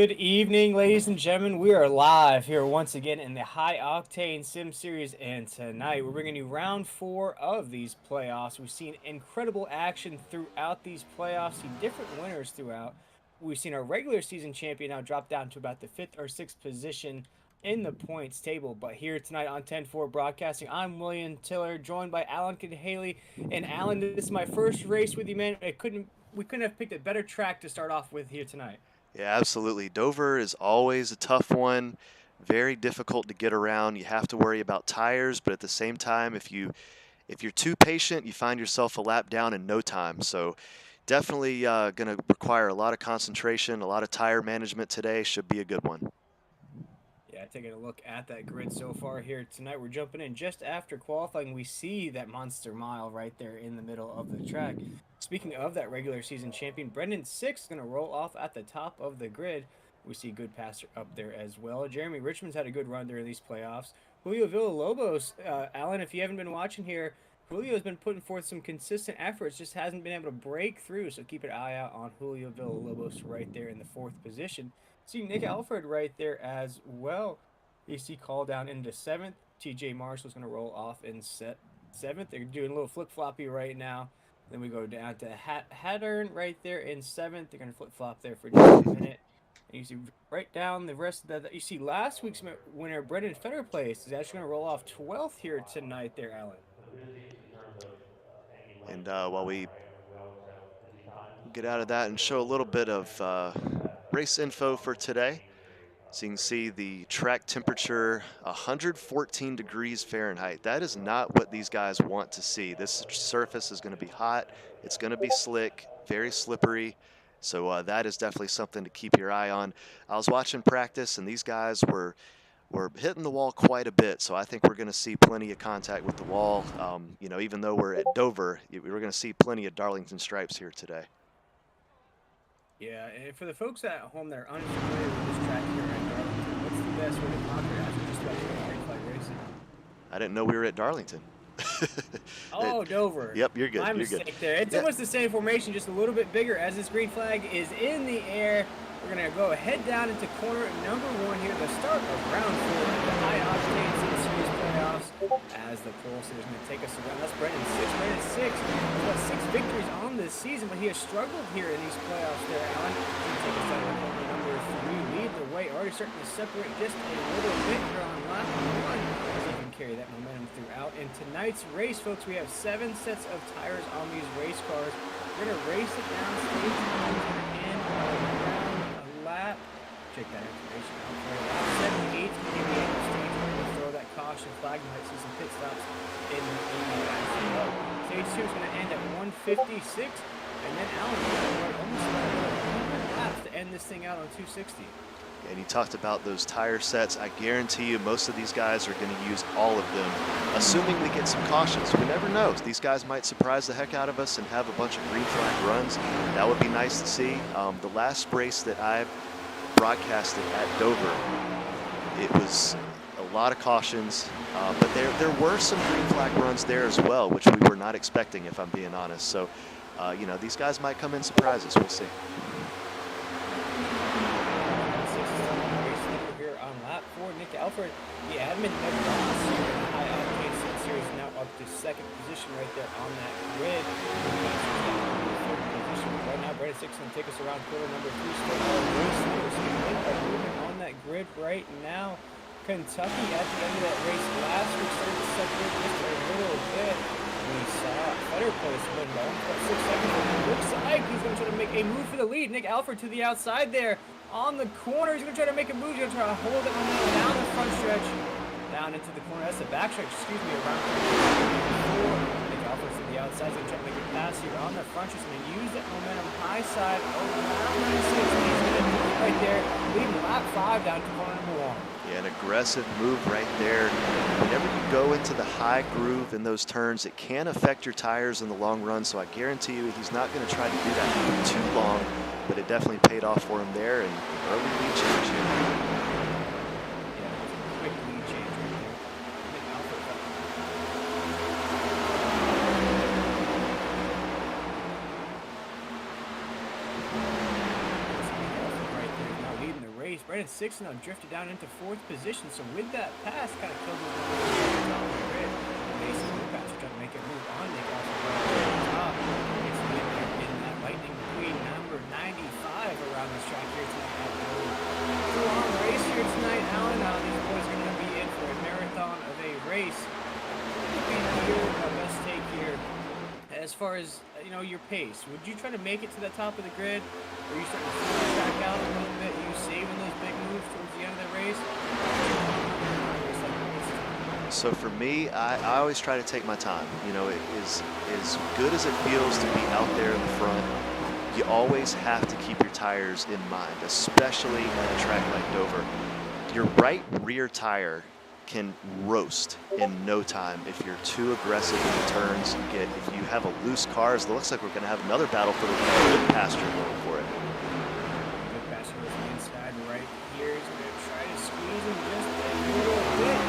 Good evening, ladies and gentlemen. We are live here once again in the High Octane Sim Series, and tonight we're bringing you round 4 of these playoffs. We've seen incredible action throughout these playoffs, seen different winners throughout. We've seen our regular season champion now drop down to about the 5th or 6th position in the points table. But here tonight on 10-4 Broadcasting, I'm William Tiller, joined by Alan Haley. And Alan, this is my first race with you, man. We couldn't have picked a better track to start off with here tonight. Yeah, absolutely. Dover is always a tough one, very difficult to get around. You have to worry about tires, but at the same time, if you're too patient, you find yourself a lap down in no time. So definitely going to require a lot of concentration, a lot of tire management today. Should be a good one. Yeah, taking a look at that grid so far here tonight. We're jumping in just after qualifying. We see that monster mile right there in the middle of the track. Speaking of that regular season champion, Brendan Six is going to roll off at the top of the grid. We see good passer up there as well. Jeremy Richmond's had a good run during these playoffs. Julio Villalobos, Alan, if you haven't been watching here, Julio's been putting forth some consistent efforts, just hasn't been able to break through. So keep an eye out on Julio Villalobos right there in the 4th position. See Nick Alfred right there as well. You see call down into 7th. TJ Marshall's going to roll off in 7th. They're doing a little flip floppy right now. Then we go down to Hattern right there in 7th. They're going to flip flop there for just a minute. And you see right down the rest of that. You see last week's winner, Brendan Federer place, is actually going to roll off 12th here tonight there, Alan. And while we get out of that and show a little bit of race info for today, so you can see the track temperature, 114 degrees Fahrenheit. That is not what these guys want to see. This surface is going to be hot. It's going to be slick, very slippery. So that is definitely something to keep your eye on. I was watching practice, and these guys were hitting the wall quite a bit. So I think we're going to see plenty of contact with the wall. Even though we're at Dover, we're going to see plenty of Darlington stripes here today. Yeah, and for the folks at home that are unfamiliar with this track here at Darlington, what's the best way to conquer after just about green flag racing? I didn't know we were at Darlington. Oh, Dover. Yep, you're good. My mistake there. It's almost the same formation, just a little bit bigger. As this green flag is in the air, we're going to go head down into corner number 1 here, the start of round 4 of the High Octane Sim Series playoffs. As the pole sitter is going to take us around. That's Brendan Six. Brendan Six has got 6 victories on this season, but he has struggled here in these playoffs there, Alan. He's going to take us down to corner number 3. Lead the way. Already starting to separate just a little bit here on lap 1. Carry that momentum throughout. In tonight's race, folks, we have 7 sets of tires on these race cars. We're going to race it down stage time and around a lap. Check that information out for lap 7, 8, and 8 stage. We're going to throw that caution flag. You might see some pit stops in the as well. Stage 2 is going to end at 156, and then Alan is going to run almost about 100 laps to end this thing out on 260. And you talked about those tire sets. I guarantee you most of these guys are going to use all of them, assuming we get some cautions. We never know. These guys might surprise the heck out of us and have a bunch of green flag runs. That would be nice to see. The last race that I broadcasted at Dover, it was a lot of cautions, but there were some green flag runs there as well, which we were not expecting, if I'm being honest. So, these guys might come in surprises. We'll see. Nick Alfred, the admin never lost here in the High Octane Sim Series, now up to 2nd position right there on that grid. Right now, Brendan Six going to take us around corner number 3. Still all race leaders moving on that grid right now. Kentucky at the end of that race last week started to separate just a little bit. We saw Federer place win by 1.6 seconds. It looks like he's going to try to make a move for the lead. Nick Alfred to the outside there. On the corner, he's going to try to make a move. He's going to try to hold it down the front stretch, down into the corner. That's the back stretch, around 4. Nick Alfred to the outside. He's going to try to make a pass here on the front stretch. He's going to use that momentum high side around 96. He's going to do it right there, leading lap 5 down to corner number 1. Yeah, an aggressive move right there. Whenever you go into the high groove in those turns, it can affect your tires in the long run. So I guarantee you he's not going to try to do that for too long. But it definitely paid off for him there, and early lead change here. Yeah, quick lead change right there. Nick Alfred. Right there, now leading the Brandon Six now drifted down into 4th position. So with that pass, kind of killed his top of the grid. Mason Goodpasser trying to make a move on Nick Alford. It's in that lightning between number 95 around this track here tonight. It's a long race here tonight, Alan. These boys are going to be in for a marathon of a race. Your best take here, as far as your pace. Would you try to make it to the top of the grid? Or are you starting to slow the track out a little bit? Are you saving those big moves towards the end of the race? So for me, I always try to take my time. It is as good as it feels to be out there in the front. You always have to keep your tires in mind, especially at a track like Dover. Your right rear tire can roast in no time if you're too aggressive in the turns. If you have a loose car, it looks like we're going to have another battle for the good pasture going for it. Good pasture was inside right here. He's going to try to squeeze him just a little bit.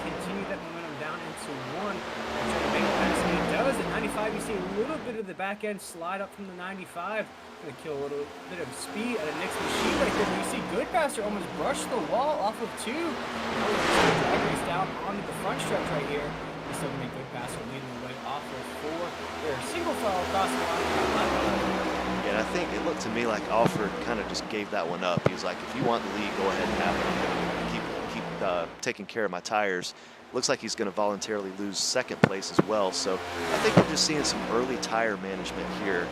Continue that momentum down into 1. Trying to make it pass, and he does. At 95, you see a little bit of the back end slide up from the 95. Going to kill a little bit of speed out of Nick's machine right there. You see Goodpasser almost brush the wall off of 2. Drag race down onto the front stretch right here. He's still going to be Goodpasser leading the way off of 4. They're single file across the line. Yeah, and I think it looked to me like Alford kind of just gave that one up. He was like, if you want the lead, go ahead and have it. I'm going to keep taking care of my tires. Looks like he's going to voluntarily lose 2nd place as well. So I think we're just seeing some early tire management here,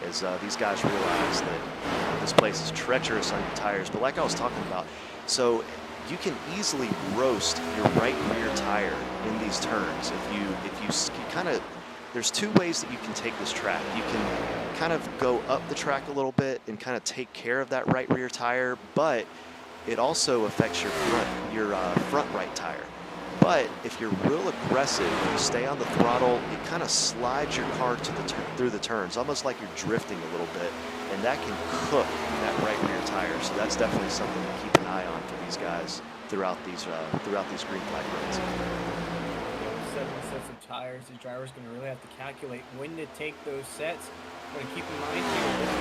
as these guys realize that this place is treacherous on your tires. But like I was talking about, so you can easily roast your right rear tire in these turns. If you kind of, there's 2 ways that you can take this track. You can kind of go up the track a little bit and kind of take care of that right rear tire, but it also affects your front right tire. But if you're real aggressive, you stay on the throttle, it kind of slides your car through the turns, almost like you're drifting a little bit, and that can cook that right rear tire. So that's definitely something to keep an eye on for these guys throughout these green flag runs. 7 sets of tires. The driver's going to really have to calculate when to take those sets. We're going to keep in mind here, this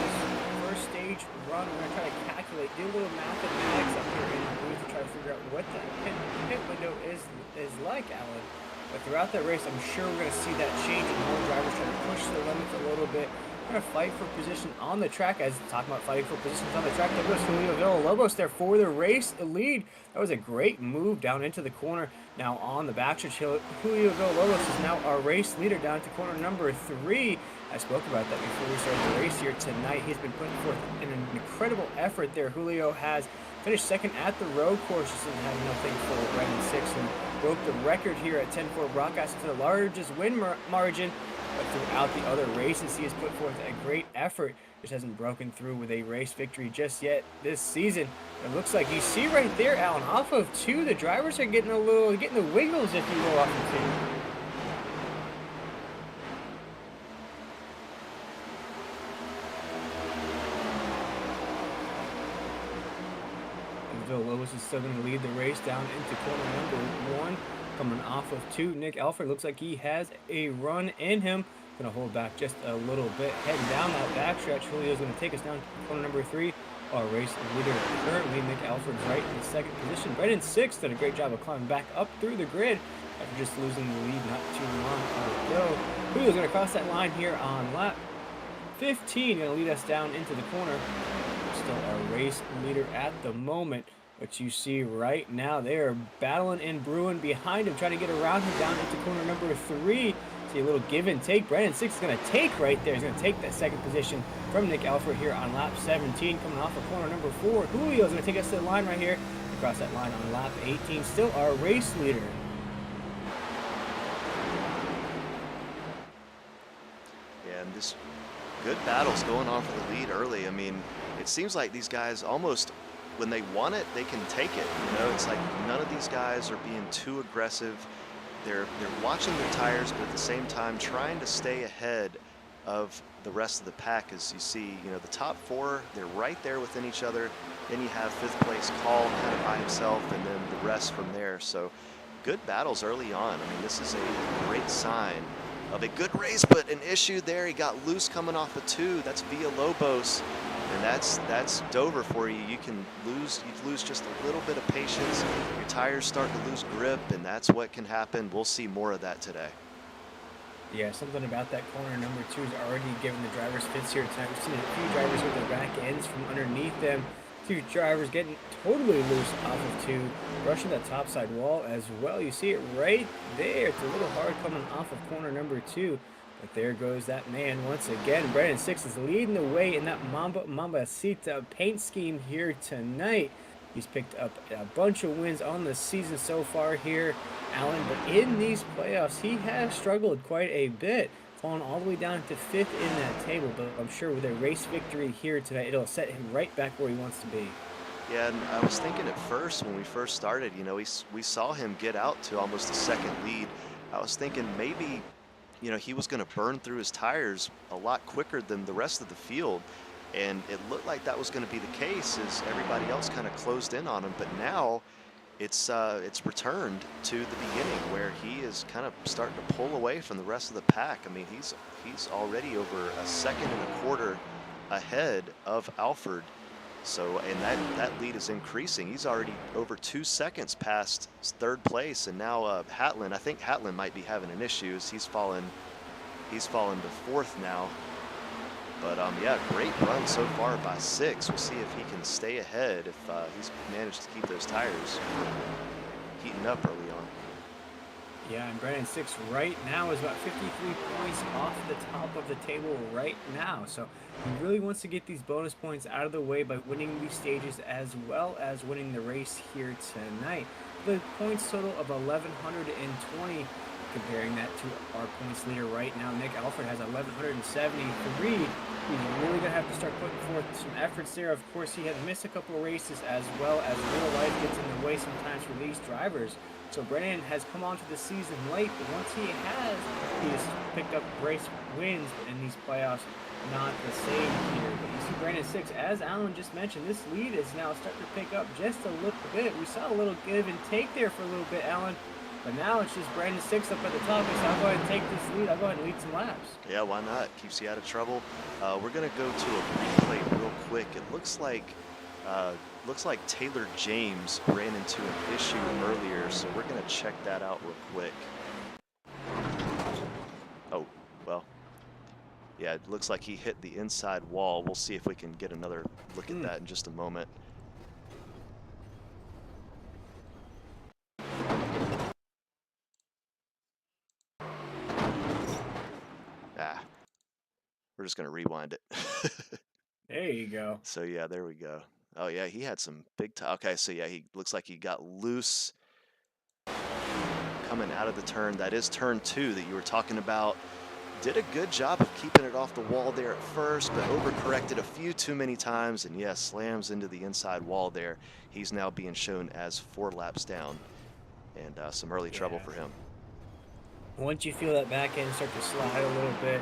first stage run, we're going to try to calculate, do a little mathematics up here in the booth to try to figure out what that pit window is like, Alan. But throughout that race, I'm sure we're going to see that change, and more drivers trying to push the limits a little bit. We're going to fight for position on the track. As talking about fighting for positions on the track, there goes Julio Villalobos there for the race lead. That was a great move down into the corner. Now on the backstretch, Julio Villalobos is now our race leader down to corner number 3. I spoke about that before we started the race here tonight. He's been putting forth an incredible effort there. Julio has finished 2nd at the road courses and had nothing for Brandon Six, and broke the record here at 10-4 broadcast for the largest win margin. But throughout the other races, he has put forth a great effort. Just hasn't broken through with a race victory just yet this season. It looks like you see right there, Alan, off of 2, the drivers are getting the wiggles, if you will, off of 2. Villalobos is still going to lead the race down into corner number 1. Coming off of 2, Nick Alford looks like he has a run in him. Going to hold back just a little bit. Heading down that backstretch, Julio's going to take us down to corner number 3. Our race leader currently, Nick Alford's right in 2nd position. Brandon Six did a great job of climbing back up through the grid after just losing the lead not too long ago. Julio's going to cross that line here on lap 15. Going to lead us down into the corner. Still our race leader at the moment. But you see right now, they are battling and brewing behind him, trying to get around him down into corner number 3. See a little give and take. Brandon Six is going to take right there. He's going to take that 2nd position from Nick Alford here on lap 17. Coming off of corner number 4, Julio's going to take us to the line right here. Across that line on lap 18. Still our race leader. Yeah, and this good battles going on for the lead early. I mean, it seems like these guys almost, when they want it, they can take it. It's like none of these guys are being too aggressive. They're watching their tires, but at the same time trying to stay ahead of the rest of the pack. As you see, the top 4, they're right there within each other. Then you have 5th place Call kind of by himself, and then the rest from there. So good battles early on. I mean, this is a great sign of a good race, but an issue there. He got loose coming off of 2. That's Villalobos. And that's Dover for you. You lose just a little bit of patience. Your tires start to lose grip, and that's what can happen. We'll see more of that today. Yeah, something about that corner number 2 is already giving the drivers fits here tonight. We've seen a few drivers with their back ends from underneath them. Two drivers getting totally loose off of 2, rushing that topside wall as well. You see it right there. It's a little hard coming off of corner number 2. But there goes that man once again. Brandon Six is leading the way in that Mambacita paint scheme here tonight. He's picked up a bunch of wins on the season so far here, Allen, but in these playoffs, he has struggled quite a bit, falling all the way down to 5th in that table. But I'm sure with a race victory here tonight, it'll set him right back where he wants to be. Yeah, and I was thinking at first when we first started, you know, we saw him get out to almost a second lead. I was thinking maybe, you know, he was going to burn through his tires a lot quicker than the rest of the field. And it looked like that was going to be the case as everybody else kind of closed in on him. But now it's returned to the beginning where he is kind of starting to pull away from the rest of the pack. I mean, he's already over a second and a quarter ahead of Alford. So, and that lead is increasing. He's already over 2 seconds past 3rd place, and now Hatlin. I think Hatlin might be having an issue. He's fallen to 4th now. But yeah, great run so far by Six. We'll see if he can stay ahead if he's managed to keep those tires from heating up early on. Yeah, and Brandon Six right now is about 53 points off the top of the table right now. So he really wants to get these bonus points out of the way by winning these stages as well as winning the race here tonight. The points total of 1,120. Comparing that to our points leader right now, Nick Alford has 1,173. He's really going to have to start putting forth some efforts there. Of course, he had missed a couple of races as well as real life gets in the way sometimes for these drivers. So Brandon has come onto the season late, but once he has picked up race wins in these playoffs. Not the same here, but you see Brandon Six, as Alan just mentioned, this lead is now starting to pick up just a little bit. We saw a little give and take there for a little bit, Alan. But now it's just Brandon Six up at the top. He said, I'll go ahead and take this lead. I'll go ahead and lead some laps. Yeah, why not? Keeps you out of trouble. We're going to go to a replay real quick. It looks like Taylor James ran into an issue earlier, so we're going to check that out real quick. Oh, well, yeah, it looks like he hit the inside wall. We'll see if we can get another look at that in just a moment. We're just going to rewind it. There you go. So, yeah, there we go. Oh, yeah, he had some big okay, so, yeah, he looks like he got loose coming out of the turn. That is turn 2 that you were talking about. Did a good job of keeping it off the wall there at first, but overcorrected a few too many times, and, yes, slams into the inside wall there. He's now being shown as 4 laps down, and some early trouble for him. Once you feel that back end start to slide a little bit,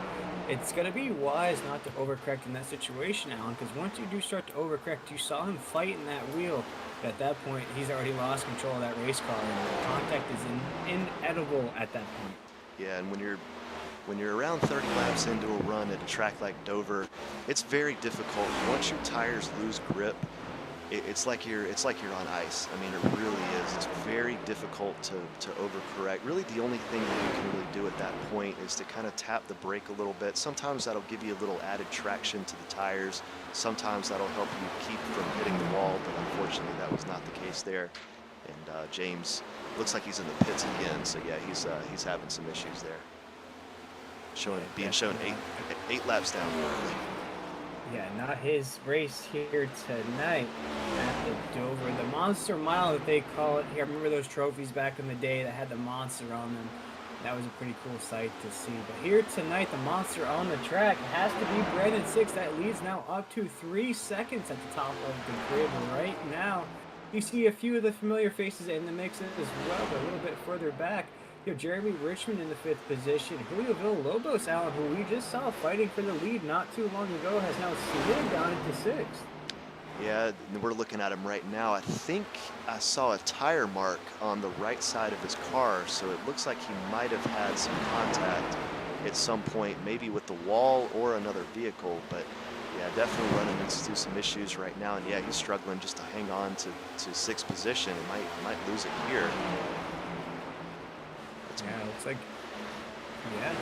it's going to be wise not to overcorrect in that situation, Alan, because once you do start to overcorrect, you saw him fighting that wheel. But at that point, he's already lost control of that race car, and contact is inedible at that point. Yeah, and when you're around 30 laps into a run at a track like Dover, it's very difficult. Once your tires lose grip, it's like you're on ice. I mean, it really is. It's very difficult to overcorrect. Really, the only thing that you can really do at that point is to kind of tap the brake a little bit. Sometimes that'll give you a little added traction to the tires. Sometimes that'll help you keep from hitting the wall, but unfortunately that was not the case there. And James looks like he's in the pits again, so yeah, he's having some issues there. Being shown eight laps down currently. Yeah, not his race here tonight at the Dover. The Monster Mile that they call it here. I remember those trophies back in the day that had the monster on them. That was a pretty cool sight to see. But here tonight, the monster on the track has to be Brandon Six. That leads now up to 3 seconds at the top of the grid right now. You see a few of the familiar faces in the mix as well, but a little bit further back. You have Jeremy Richmond in the 5th position. Julio Villalobos, Alan, who we just saw fighting for the lead not too long ago, has now slid down into 6th. Yeah, we're looking at him right now. I think I saw a tire mark on the right side of his car, so it looks like he might have had some contact at some point, maybe with the wall or another vehicle. But Yeah, definitely running into some issues right now, and yeah, he's struggling just to hang on to sixth position. He might lose it here. It's, Yeah, it looks like, yeah.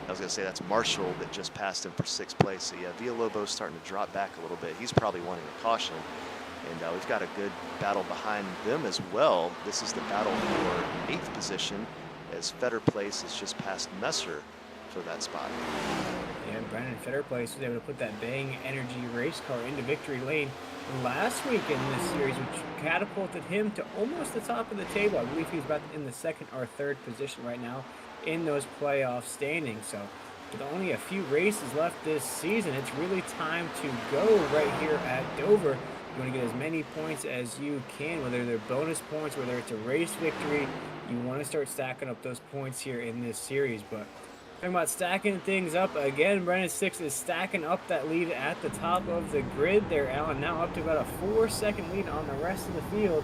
I was gonna say that's Marshall that just passed him for sixth place. So yeah, Villalobos starting to drop back a little bit. He's probably wanting a caution, and we've got a good battle behind them as well. This is the battle for eighth position, as Fetter Place has just passed Messer for that spot. Yeah, Brennan Fetterplace was able to put that Bang Energy race car into victory lane last week in this series, which catapulted him to almost the top of the table. I believe he's about in the second or third position right now in those playoff standings. So with only a few races left this season, it's really time to go right here at Dover. You want to get as many points as you can, whether they're bonus points, whether it's a race victory. You want to start stacking up those points here in this series. But talking about stacking things up again, Brennan Six is stacking up that lead at the top of the grid there, Alan. Now up to about a 4-second lead on the rest of the field.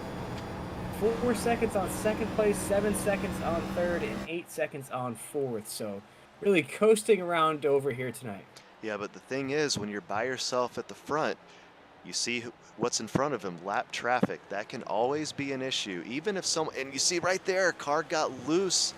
4 seconds on second place, 7 seconds on third, and 8 seconds on fourth. So really coasting around over here tonight. Yeah, but the thing is, when you're by yourself at the front, you see what's in front of him, lap traffic. That can always be an issue. Even if someone, and you see right there, car got loose.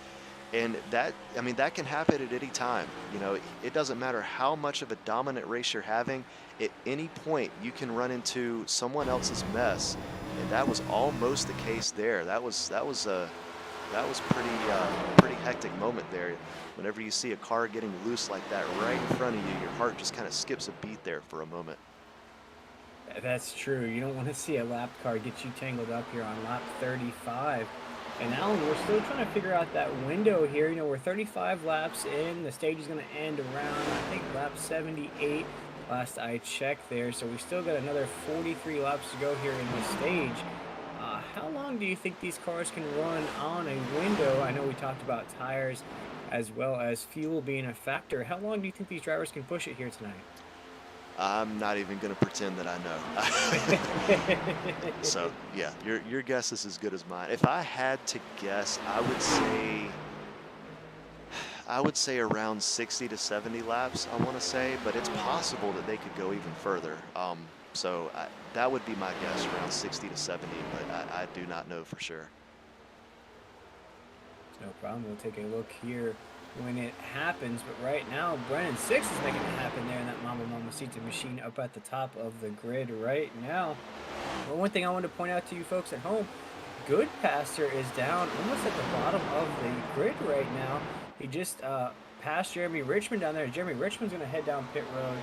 And that, I mean, that can happen at any time. You know, it doesn't matter how much of a dominant race you're having. At any point, you can run into someone else's mess, and that was almost the case there. That was pretty hectic moment there. Whenever you see a car getting loose like that right in front of you, your heart just kind of skips a beat there for a moment. That's true. You don't want to see a lap car get you tangled up here on lap 35. And Alan, we're still trying to figure out that window here. You know, we're 35 laps in. The stage is going to end around, I think, lap 78 last I checked there. So we still got another 43 laps to go here in the stage. How long do you think these cars can run on a window? I know we talked about tires as well as fuel being a factor. How long do you think these drivers can push it here tonight? I'm not even going to pretend that I know. So yeah, your guess is as good as mine. If I had to guess, I would say around 60 to 70 laps, I want to say, but it's possible that they could go even further. So that would be my guess, around 60 to 70, but I do not know for sure. No problem. We'll take a look here when it happens. But right now, Brennan Six is making it happen there in that Mama Mamacita machine up at the top of the grid right now. But one thing I want to point out to you folks at home, Goodpaster is down almost at the bottom of the grid right now. He just passed Jeremy Richmond down there. Jeremy Richmond's going to head down pit road.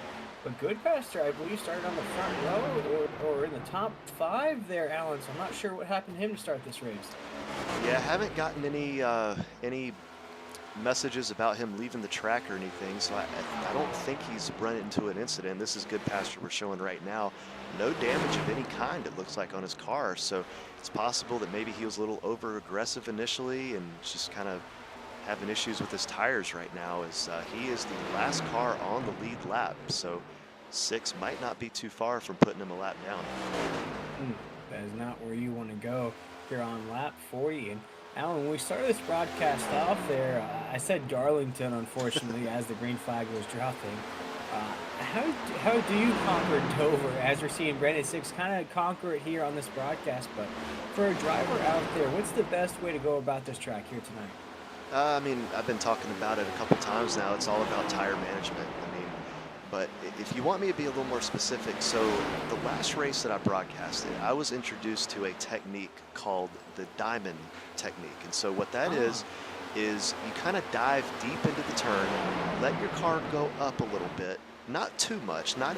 But Goodpaster, I believe, started on the front row or in the top 5 there, Alan. So I'm not sure what happened to him to start this race. Yeah, I haven't gotten any messages about him leaving the track or anything, so I don't think he's run into an incident. This is Goodpaster we're showing right now. No damage of any kind, it looks like, on his car. So it's possible that maybe he was a little over aggressive initially and just kind of having issues with his tires right now, as he is the last car on the lead lap. So 6 might not be too far from putting him a lap down. That is not where you want to go here on lap 40. And Alan, when we started this broadcast off there, I said Darlington, unfortunately, as the green flag was dropping. How do you conquer Dover, as we're seeing Brennan Six kind of conquer it here on this broadcast? But for a driver out there, what's the best way to go about this track here tonight? I mean, I've been talking about it a couple times now. It's all about tire management. I mean, but if you want me to be a little more specific, so the last race that I broadcasted, I was introduced to a technique called the diamond technique. And so what that is you kind of dive deep into the turn, let your car go up a little bit, not too much, not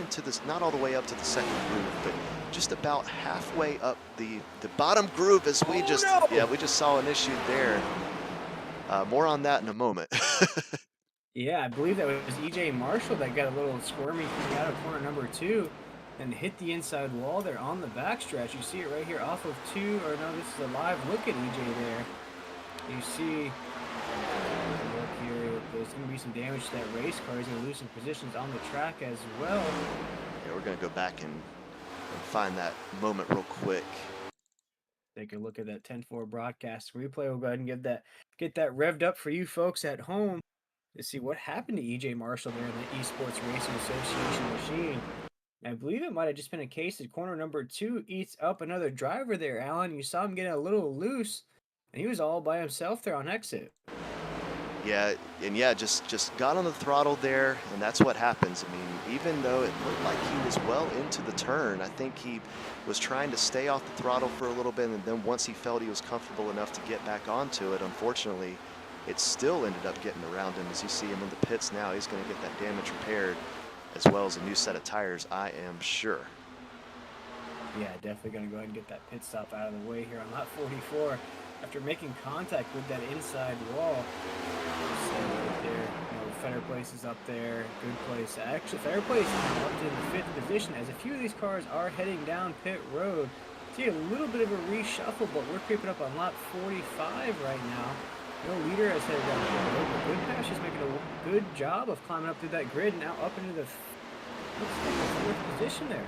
all the way up to the second groove, but just about halfway up the bottom groove, as we just saw an issue there. More on that in a moment. Yeah, I believe that was EJ Marshall that got a little squirmy coming out of corner number 2 and hit the inside wall there on the backstretch. You see it right here off of 2, or no, this is a live look at EJ there. You see, look here, there's going to be some damage to that race car. He's going to lose some positions on the track as well. Yeah, we're going to go back and find that moment real quick. Take a look at that 10-4 broadcast replay. We'll go ahead and get that revved up for you folks at home. Let's see what happened to EJ Marshall there in the Esports Racing Association machine. I believe it might have just been a case that corner number 2 eats up another driver there, Alan. You saw him getting a little loose, and he was all by himself there on exit. Yeah, and yeah, just got on the throttle there, and that's what happens. I mean, even though it looked like he was well into the turn, I think he was trying to stay off the throttle for a little bit, and then once he felt he was comfortable enough to get back onto it, unfortunately, it still ended up getting around him. As you see him in the pits now, he's going to get that damage repaired, as well as a new set of tires, I am sure. Yeah, definitely going to go ahead and get that pit stop out of the way here on lap 44 after making contact with that inside wall. So right there, Fetter Place is up there, good place. Actually, Fetter Place is now up to the 5th position as a few of these cars are heading down pit road. See a little bit of a reshuffle, but we're creeping up on lap 45 right now. No leader has headed down pit road, but Goodpatch is making a good job of climbing up through that grid, now up into the looks like the 4th position there.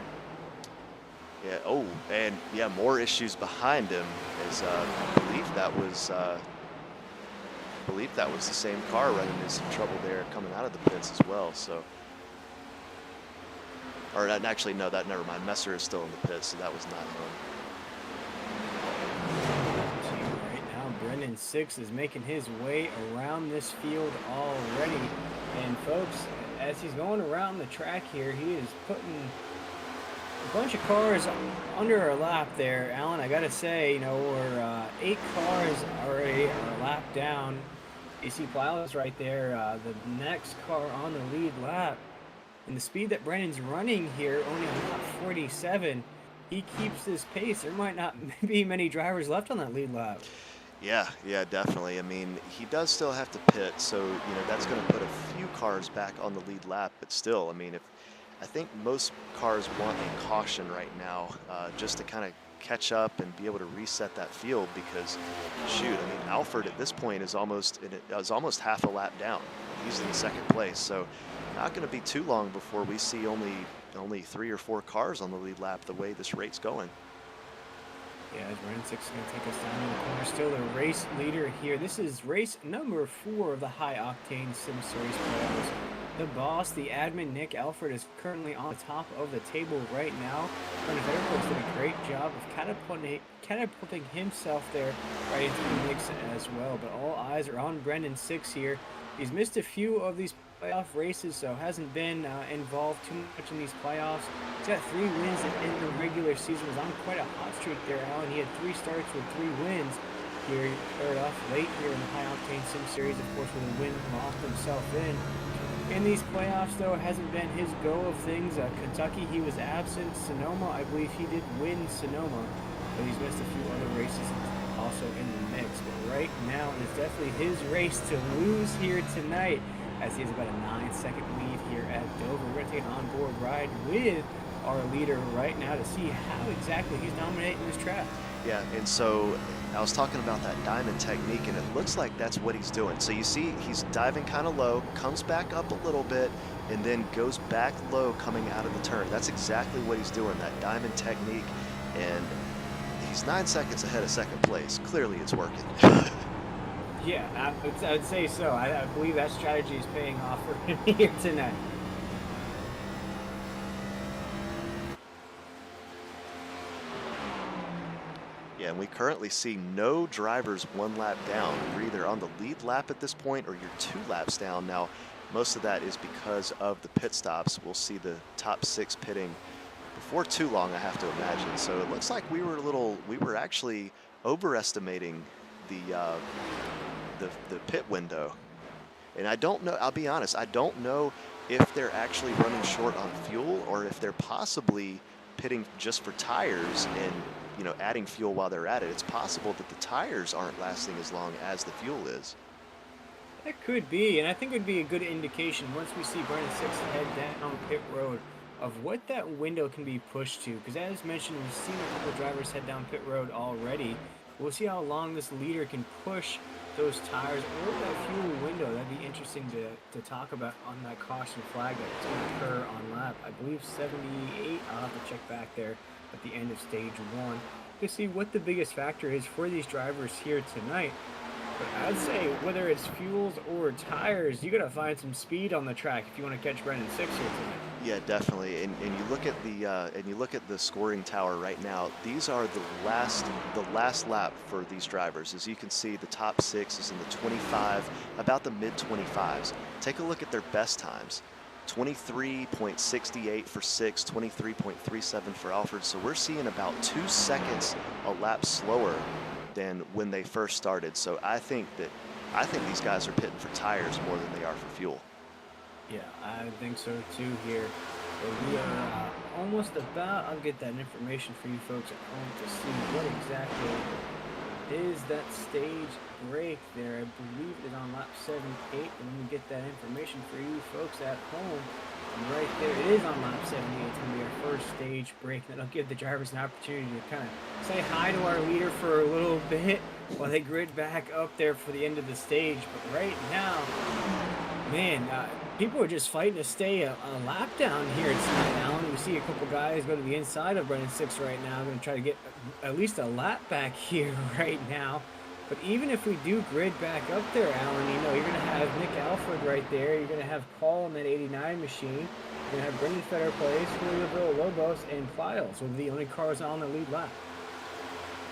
Yeah. Oh, and yeah, more issues behind him. As I believe that was the same car running into some trouble there coming out of the pits as well. So, or actually, no, never mind. Messer is still in the pits, so that was not him. Right now, Brendan 6 is making his way around this field already, and folks, as he's going around the track here, he is putting a bunch of cars under our lap there. Alan, I gotta say, we're 8 cars already a lap down. You see Plyla's right there, the next car on the lead lap. And the speed that Brennan's running here, only on lap 47, he keeps this pace. There might not be many drivers left on that lead lap. Yeah, definitely. I mean, he does still have to pit, so, that's going to put a few cars back on the lead lap. But still, I mean, I think most cars want a caution right now, just to kind of catch up and be able to reset that field, because shoot, I mean, Alfred at this point is almost half a lap down. He's in 2nd place, so not going to be too long before we see only 3 or 4 cars on the lead lap the way this rate's going. Yeah, as Brendan 6 is going to take us down in the corner. Still the race leader here. This is race number 4 of the High Octane Sim Series playoffs. The boss, the admin, Nick Alfred, is currently on the top of the table right now. Brendan Fetterpost did a great job of catapulting himself there right into the mix as well. But all eyes are on Brendan 6 here. He's missed a few of these playoff races, so hasn't been involved too much in these playoffs. He's got 3 wins in the regular season. Was on quite a hot streak there, Alan. He had 3 starts with 3 wins here. He started off late here in the High Octane Sim Series, of course, with a win, locked himself in. In these playoffs, though, it hasn't been his go of things. Kentucky, he was absent. Sonoma, I believe he did win Sonoma, but he's missed a few other races also in the mix. But right now, it's definitely his race to lose here tonight, as he has about a 9-second lead here at Dover. We're going to take an onboard ride with our leader right now to see how exactly he's dominating this track. Yeah, and so I was talking about that diamond technique, and it looks like that's what he's doing. So you see he's diving kind of low, comes back up a little bit, and then goes back low coming out of the turn. That's exactly what he's doing, that diamond technique, and he's 9 seconds ahead of 2nd place. Clearly it's working. Yeah, I'd say so. I believe that strategy is paying off for him here tonight. Yeah, and we currently see no drivers 1 lap down. You're either on the lead lap at this point or you're 2 laps down. Now, most of that is because of the pit stops. We'll see the top 6 pitting before too long, I have to imagine. So it looks like we were actually overestimating the pit window. And I don't know, I'll be honest, I don't know if they're actually running short on fuel or if they're possibly pitting just for tires and adding fuel while they're at it. It's possible that the tires aren't lasting as long as the fuel is. That could be, and I think it would be a good indication once we see Brendan 6 head down pit road of what that window can be pushed to. Because as mentioned, we've seen a couple drivers head down pit road already. We'll see how long this leader can push those tires or that fuel window. That'd be interesting to talk about on that caution flag that's going to occur on lap, I believe, 78. I'll have to check back there at the end of stage 1 to see what the biggest factor is for these drivers here tonight. But I'd say whether it's fuels or tires, you got to find some speed on the track if you want to catch Brennan Six here tonight. Yeah, definitely. And you look at the scoring tower right now. These are the last lap for these drivers. As you can see, the top 6 is in the 25, about the mid 25s. Take a look at their best times. 23.68 for 6, 23.37 for Alfred. So we're seeing about 2 seconds a lap slower than when they first started. So I think these guys are pitting for tires more than they are for fuel. Yeah, I think so too here. But we are almost about, I'll get that information for you folks at home to see what exactly is that stage break there. I believe it is on lap 7-8. And let me get that information for you folks at home. And right there, it is on lap 78. It's going to be our first stage break. That'll give the drivers an opportunity to kind of say hi to our leader for a little bit while they grid back up there for the end of the stage. But right now, man, people are just fighting to stay a lap down here tonight, Alan. We see a couple guys go to the inside of Brennan Six right now. Going to try to get at least a lap back here right now. But even if we do grid back up there, Alan, you know, you're going to have Nick Alfred right there. You're going to have Paul in that 89 machine. You're going to have Brendan Fetter Place, Julio Villalobos, and Pliles will be the only cars on the lead lap.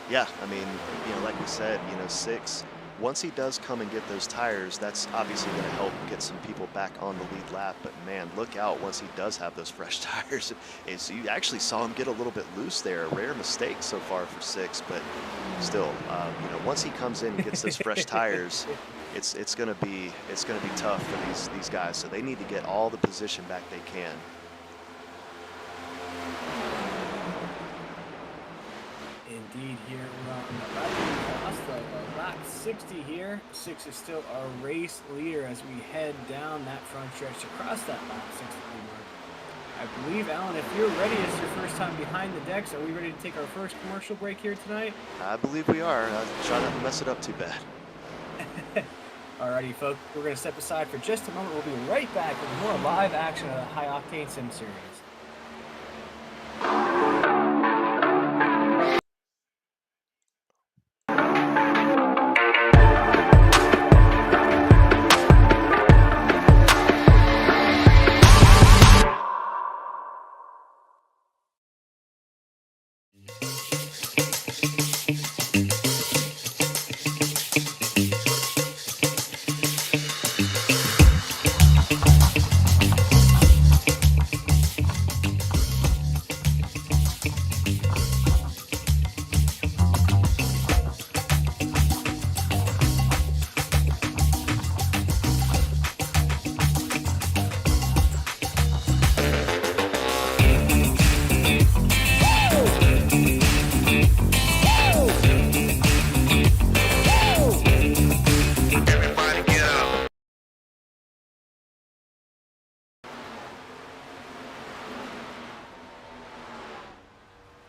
Yeah, I mean, you know, like we said, you know, 6, once he does come and get those tires, that's obviously going to help get some people back on the lead lap. But man, look out once he does have those fresh tires. You actually saw him get a little bit loose there. A rare mistake so far for 6, but still, you know, once he comes in and gets those fresh tires, it's going to be tough for these guys. So they need to get all the position back they can. Indeed, here we're on the lap 60 here. 6 is still our race leader as we head down that front stretch across that lap 60 mark. I believe, Alan, if you're ready, it's your first time behind the decks. Are we ready to take our first commercial break here tonight? I believe we are. Try not to mess it up too bad. Alrighty, folks, we're going to step aside for just a moment. We'll be right back with more live action of the High Octane Sim Series.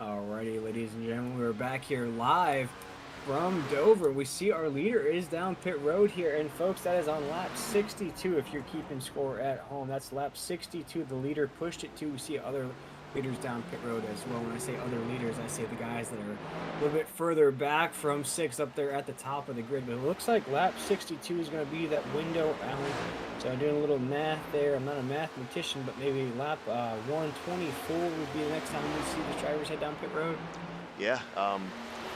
Alrighty, ladies and gentlemen, we're back here live from Dover. We see our leader is down pit road here, and folks, that is on lap 62 if you're keeping score at home. That's lap 62 the leader pushed it to. We see other leaders down pit road as well. When I say other leaders, I say the guys that are a little bit further back from 6 up there at the top of the grid. But it looks like lap 62 is going to be that window, Alan. So I'm doing a little math there. I'm not a mathematician, but maybe lap 124 would be the next time we see the drivers head down pit road. Yeah,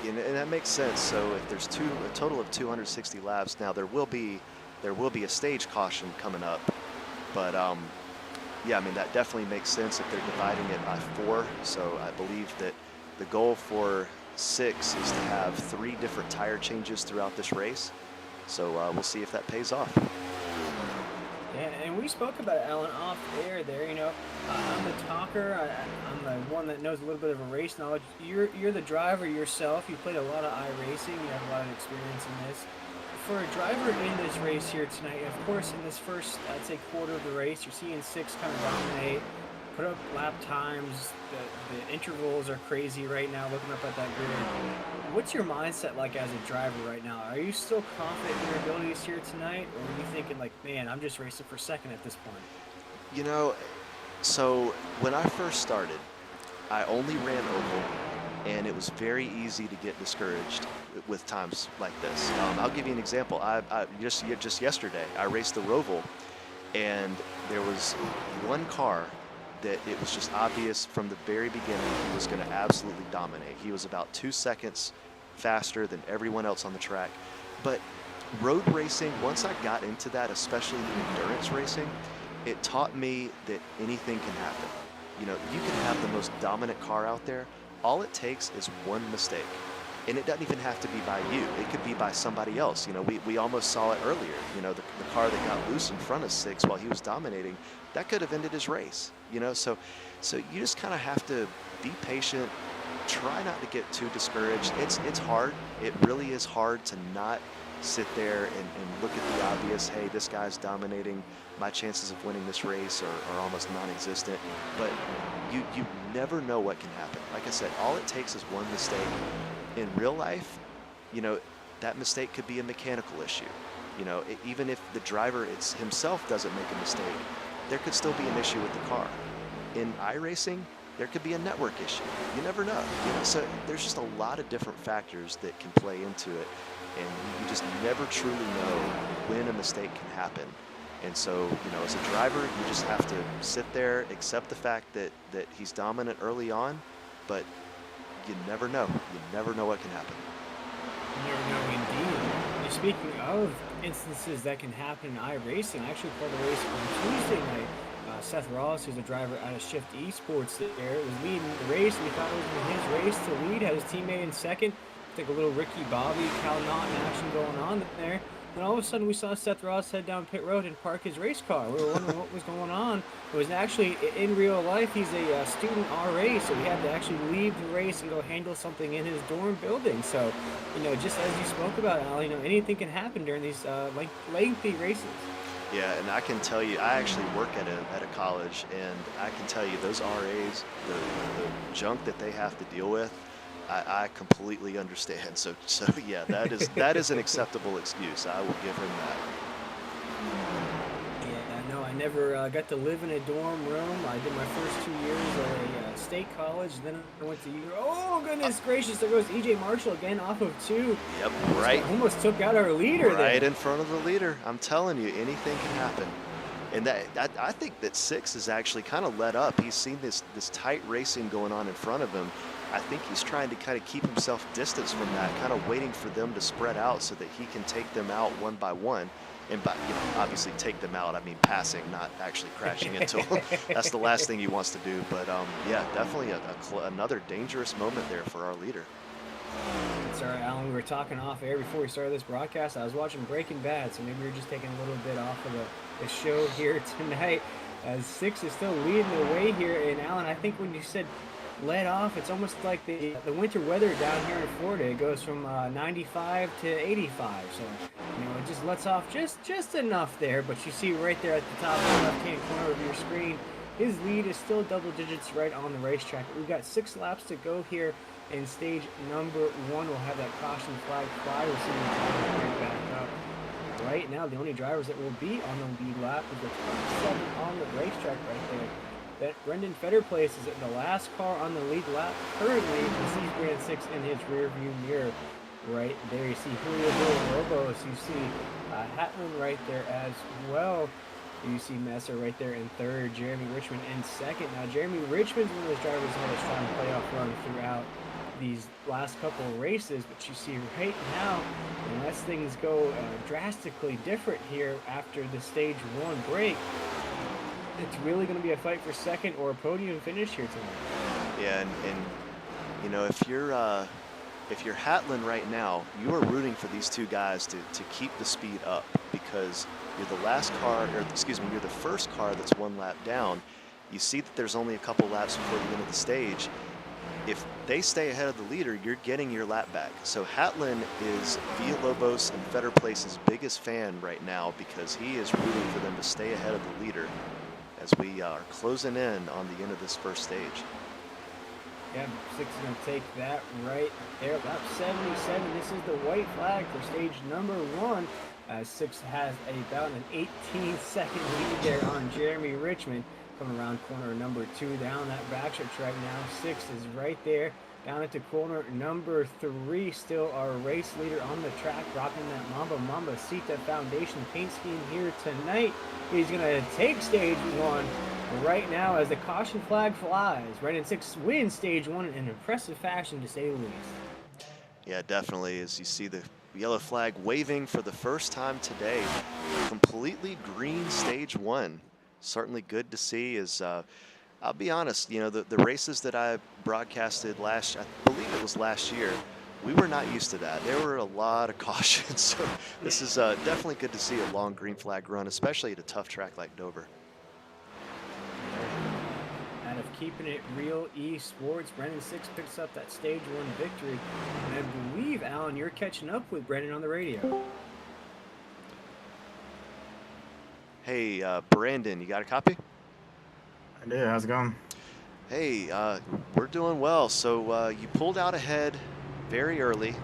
and that makes sense. So if there's a total of 260 laps, now there will be a stage caution coming up, but yeah, I mean, that definitely makes sense if they're dividing it by 4. So I believe that the goal for 6 is to have 3 different tire changes throughout this race. So we'll see if that pays off. Yeah, and we spoke about it, Alan, off air there. You know, I'm the talker. I'm the one that knows a little bit of a race knowledge. You're the driver yourself. You played a lot of iRacing. You have a lot of experience in this. For a driver in this race here tonight, of course, in this first, I'd say, quarter of the race, you're seeing 6 kind of dominate, put up lap times. The intervals are crazy right now, looking up at that grid. What's your mindset like as a driver right now? Are you still confident in your abilities here tonight, or are you thinking like, man, I'm just racing for second at this point? You know, so when I first started, I only ran oval, and it was very easy to get discouraged. with times like this. I'll give you an example. I just yesterday I raced the Roval, and there was one car that it was just obvious from the very beginning he was going to absolutely dominate. He was about 2 seconds faster than everyone else on the track. But road racing, once I got into that, especially the endurance racing, it taught me that anything can happen. You know, you can have the most dominant car out there. All it takes is one mistake. And it doesn't even have to be by you. It could be by somebody else. You know, we almost saw it earlier. You know, the car that got loose in front of Six while he was dominating, that could have ended his race. You know, so you just kind of have to be patient. Try not to get too discouraged. It's hard. It really is hard to not sit there and look at the obvious. Hey, this guy's dominating. My chances of winning this race are almost non-existent. But you never know what can happen. Like I said, all it takes is one mistake. In real life, you know, that mistake could be a mechanical issue. You know, even if the driver himself doesn't make a mistake, there could still be an issue with the car. In iRacing, there could be a network issue. You never know. You know, so there's just a lot of different factors that can play into it, and you just never truly know when a mistake can happen. And so, you know, as a driver, you just have to sit there, accept the fact that he's dominant early on, but you never know. You never know what can happen. You never know, indeed. And speaking of instances that can happen in iRacing, I actually called a race on Tuesday night. Seth Ross, who's a driver out of Shift Esports there, was leading the race. We thought it was his race to lead, had his teammate in second. I think a little Ricky Bobby, Cal Naughton action going on there. Then all of a sudden we saw Seth Ross head down pit road and park his race car. We were wondering what was going on. It was actually, in real life, he's a student RA, so he had to actually leave the race and go handle something in his dorm building. So, you know, just as you spoke about, Al, you know, anything can happen during these lengthy races. Yeah, and I can tell you, I actually work at a college, and I can tell you those RAs, the junk that they have to deal with, I completely understand. So yeah, that is an acceptable excuse. I will give him that. Yeah, no, I never got to live in a dorm room. I did my first 2 years at a state college. Then I went to oh goodness gracious! There goes EJ Marshall again off of 2. Yep, right. Almost took out our leader there. Right in front of the leader. I'm telling you, anything can happen. And that I think that Six is actually kind of let up. He's seen this tight racing going on in front of him. I think he's trying to kind of keep himself distanced from that, kind of waiting for them to spread out so that he can take them out one by one. And by, you know, obviously take them out, I mean passing, not actually crashing into them. That's the last thing he wants to do. But yeah, definitely another dangerous moment there for our leader. Sorry, Alan, we were talking off air before we started this broadcast. I was watching Breaking Bad, so maybe we were just taking a little bit off of the show here tonight. As Six is still leading the way here. And Alan, I think when you said let off, it's almost like the winter weather down here in Florida. It goes from 95 to 85, so you know it just lets off just enough there. But you see right there at the top of the left-hand corner of your screen, his lead is still double digits right on the racetrack. We've got 6 laps to go here in stage number 1. We'll have that caution flag fly. We'll see the bring back up. Right now, the only drivers that will be on the lead lap is the 27 on the racetrack right there. That Brendan Fetterplace is in the last car on the lead lap. Currently, he sees Grand 6 in his rear view mirror right there. You see Julio Villalobos. You see Hatlin right there as well. You see Messer right there in third. Jeremy Richmond in second. Now, Jeremy Richmond's one of those drivers that has found a playoff run throughout these last couple of races. But you see right now, unless things go drastically different here after the stage 1 break, it's really going to be a fight for second or a podium finish here tonight. Yeah, and you know, if you're Hatlin right now, you are rooting for these two guys to keep the speed up, because you're the last car, or excuse me, you're the first car that's 1 lap down. You see that there's only a couple laps before the end of the stage. If they stay ahead of the leader, you're getting your lap back. So Hatlin is Villalobos and Fetterplace's biggest fan right now, because he is rooting for them to stay ahead of the leader as we are closing in on the end of this first stage. Yeah, Six is going to take that right there. Lap 77. This is the white flag for stage number 1. Six has about an 18-second lead there on Jeremy Richmond. Coming around corner number 2 down that backstretch right now. Six is right there Down into corner number 3, still our race leader on the track, rocking that Mamba Sita Foundation paint scheme here tonight. He's going to take stage 1 right now as the caution flag flies. Red and 6 wins stage 1 in impressive fashion, to say the least. Yeah, definitely. As you see the yellow flag waving for the first time today, completely green stage 1. Certainly good to see. As I'll be honest, you know, the races that I broadcasted I believe it was last year, we were not used to that. There were a lot of cautions. So this is definitely good to see a long green flag run, especially at a tough track like Dover. Out of keeping it real esports, Brendan 6 picks up that stage 1 victory. And I believe, Alan, you're catching up with Brendan on the radio. Hey, Brandon, you got a copy? I did. How's it going? Hey, we're doing well. So you pulled out ahead very early,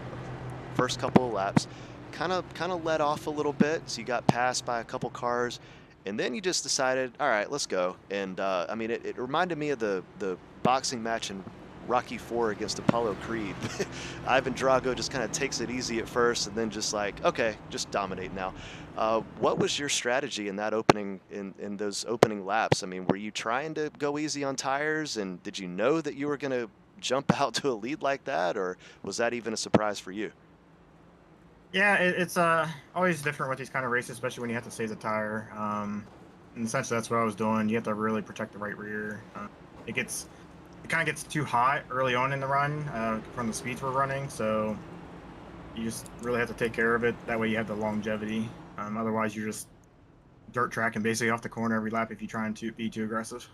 first couple of laps, kind of let off a little bit. So you got passed by a couple cars, and then you just decided, all right, let's go. And I mean, it reminded me of the boxing match in Rocky IV against Apollo Creed. Ivan Drago just kind of takes it easy at first, and then just like, okay, just dominate now. What was your strategy in that opening, in those opening laps? I mean, were you trying to go easy on tires, and did you know that you were going to jump out to a lead like that, or was that even a surprise for you? Yeah, it's always different with these kind of races, especially when you have to save the tire. And essentially, that's what I was doing. You have to really protect the right rear. It kind of gets too hot early on in the run from the speeds we're running, so you just really have to take care of it. That way, you have the longevity. Otherwise, you're just dirt tracking basically off the corner every lap if you're trying to be too aggressive.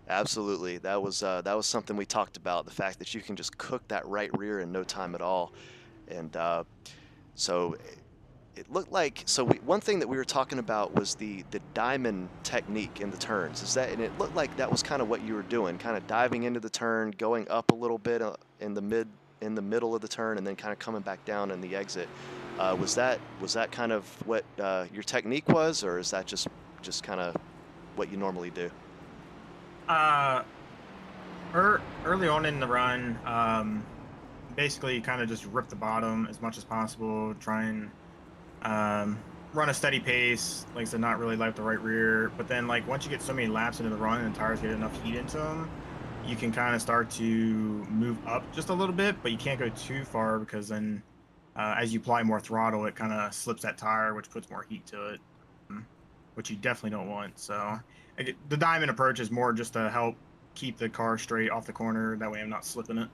Absolutely. That was something we talked about, the fact that you can just cook that right rear in no time at all. And so it looked like, one thing that we were talking about was the diamond technique in the turns. And it looked like that was kind of what you were doing, kind of diving into the turn, going up a little bit in the middle of the turn, and then kind of coming back down in the exit. Was that kind of what your technique was, or is that just kind of what you normally do? Early on in the run, basically kind of just rip the bottom as much as possible, try and run a steady pace, like I said, not really light the right rear. But then, like, once you get so many laps into the run and the tires get enough heat into them, you can kind of start to move up just a little bit, but you can't go too far because then as you apply more throttle, it kind of slips that tire, which puts more heat to it, which you definitely don't want. So the diamond approach is more just to help keep the car straight off the corner. That way I'm not slipping it.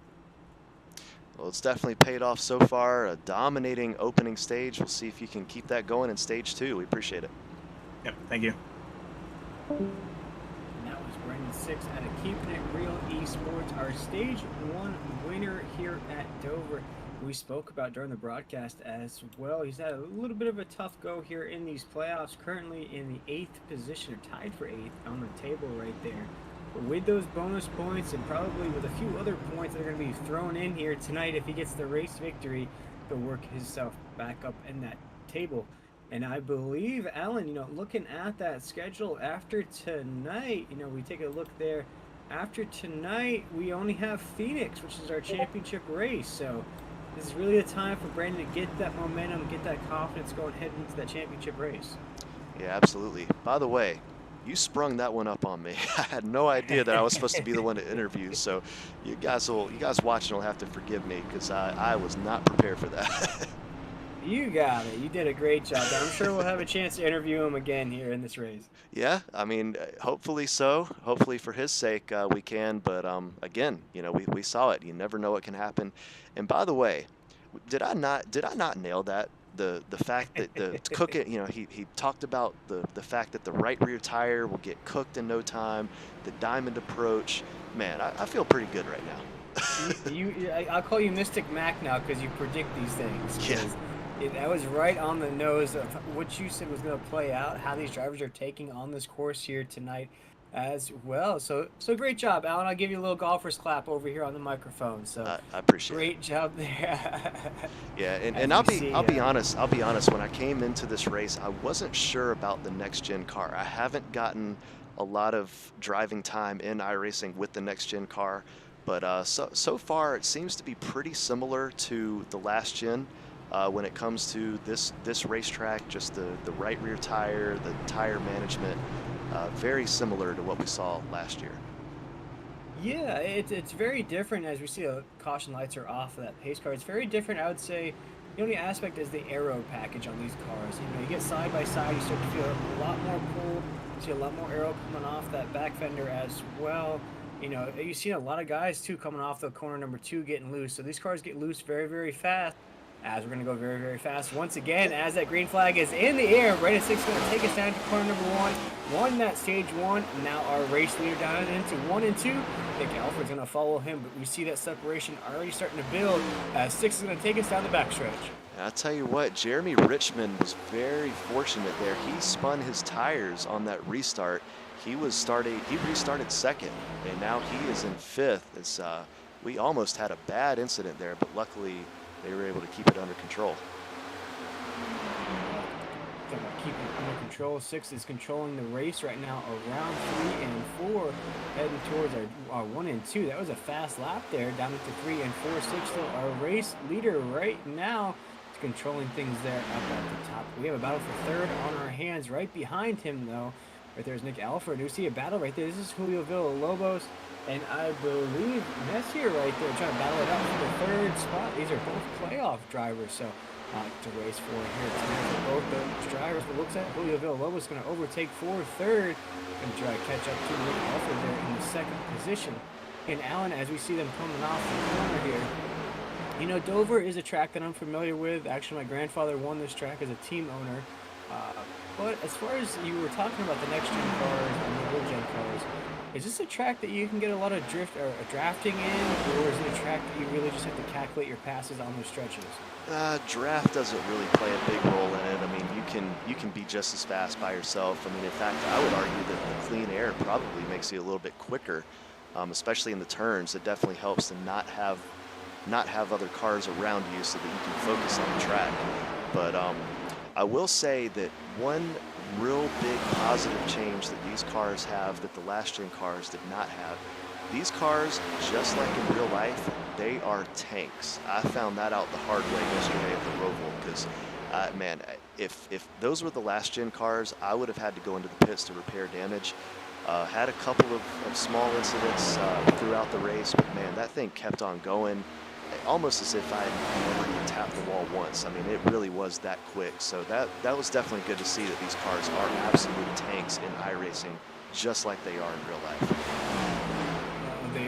Well, it's definitely paid off so far. A dominating opening stage. We'll see if you can keep that going in stage 2. We appreciate it. Yep, thank you. And that was Brendan 6 out of Keeping It Real Esports, our stage 1 winner here at Dover. We spoke about during the broadcast as well. He's had a little bit of a tough go here in these playoffs, currently in the 8th position, or tied for 8th on the table right there. But with those bonus points and probably with a few other points that are going to be thrown in here tonight, if he gets the race victory, he'll work himself back up in that table. And I believe, Alan, you know, looking at that schedule after tonight, you know, we take a look there. After tonight, we only have Phoenix, which is our championship race. So this is really the time for Brandon to get that momentum, get that confidence going heading into that championship race. Yeah, absolutely. By the way, you sprung that one up on me. I had no idea that I was supposed to be the one to interview. So you guys watching will have to forgive me because I was not prepared for that. You got it. You did a great job. I'm sure we'll have a chance to interview him again here in this race. Yeah, I mean, hopefully so. Hopefully for his sake we can. But again, you know, we saw it. You never know what can happen. And by the way, did I not nail that? The fact that the cook it, you know, he talked about the fact that the right rear tire will get cooked in no time. The diamond approach, man, I feel pretty good right now. I'll call you Mystic Mac now because you predict these things. Yeah. That was right on the nose of what you said was going to play out, how these drivers are taking on this course here tonight as well. So great job, Alan. I'll give you a little golfer's clap over here on the microphone. So I appreciate great job there. Yeah, and I'll be honest. When I came into this race, I wasn't sure about the next gen car. I haven't gotten a lot of driving time in iRacing with the next gen car. But so far, it seems to be pretty similar to the last gen when it comes to this racetrack. Just the right rear tire, the tire management, very similar to what we saw last year. Yeah, it's very different as we see the caution lights are off of that pace car. It's very different, I would say. The only aspect is the aero package on these cars. You know, you get side by side, you start to feel a lot more pull. You see a lot more aero coming off that back fender as well. You know, you see a lot of guys too coming off the corner number 2 getting loose. So these cars get loose very, very fast. As we're going to go very, very fast once again, as that green flag is in the air. Brandon Six is going to take us down to corner number 1. Won that stage 1. Now our race leader down into 1 and 2. Nick Alfred's going to follow him, but we see that separation already starting to build as Six is going to take us down the backstretch. I'll tell you what, Jeremy Richmond was very fortunate there. He spun his tires on that restart. He restarted second, and now he is in 5th. It's, we almost had a bad incident there, but luckily they were able to keep it under control. Keep it under control. Six is controlling the race right now around 3 and 4, heading towards our 1 and 2. That was a fast lap there, down into 3 and 4. Six still our race leader right now. It's controlling things there up at the top. We have a battle for 3rd on our hands. Right behind him, though, right there's Nick Alfred. We see a battle right there. This is Julio Villalobos, and I believe Messier right there trying to battle it out for the 3rd spot. These are both playoff drivers, so to race for here tonight for both those drivers. But looks like Julio Villalobos is going to overtake for 3rd and try to catch up to Nick Alfred there in the 2nd position. And Alan, as we see them coming off the corner here, you know, Dover is a track that I'm familiar with. Actually, my grandfather won this track as a team owner. But as far as you were talking about the next gen cars and the old gen cars, is this a track that you can get a lot of drafting in, or is it a track that you really just have to calculate your passes on those stretches? Draft doesn't really play a big role in it. I mean, you can be just as fast by yourself. I mean, in fact, I would argue that the clean air probably makes you a little bit quicker, especially in the turns. It definitely helps to not have other cars around you so that you can focus on the track. But I will say that one real big positive change that these cars have that the last gen cars did not have. These cars, just like in real life, they are tanks. I found that out the hard way yesterday at the Roval because, man, if those were the last gen cars, I would have had to go into the pits to repair damage. Had a couple of small incidents throughout the race, but man, that thing kept on going. Almost as if I had never even tapped the wall once. I mean, it really was that quick. So that was definitely good to see that these cars are absolute tanks in iRacing, just like they are in real life.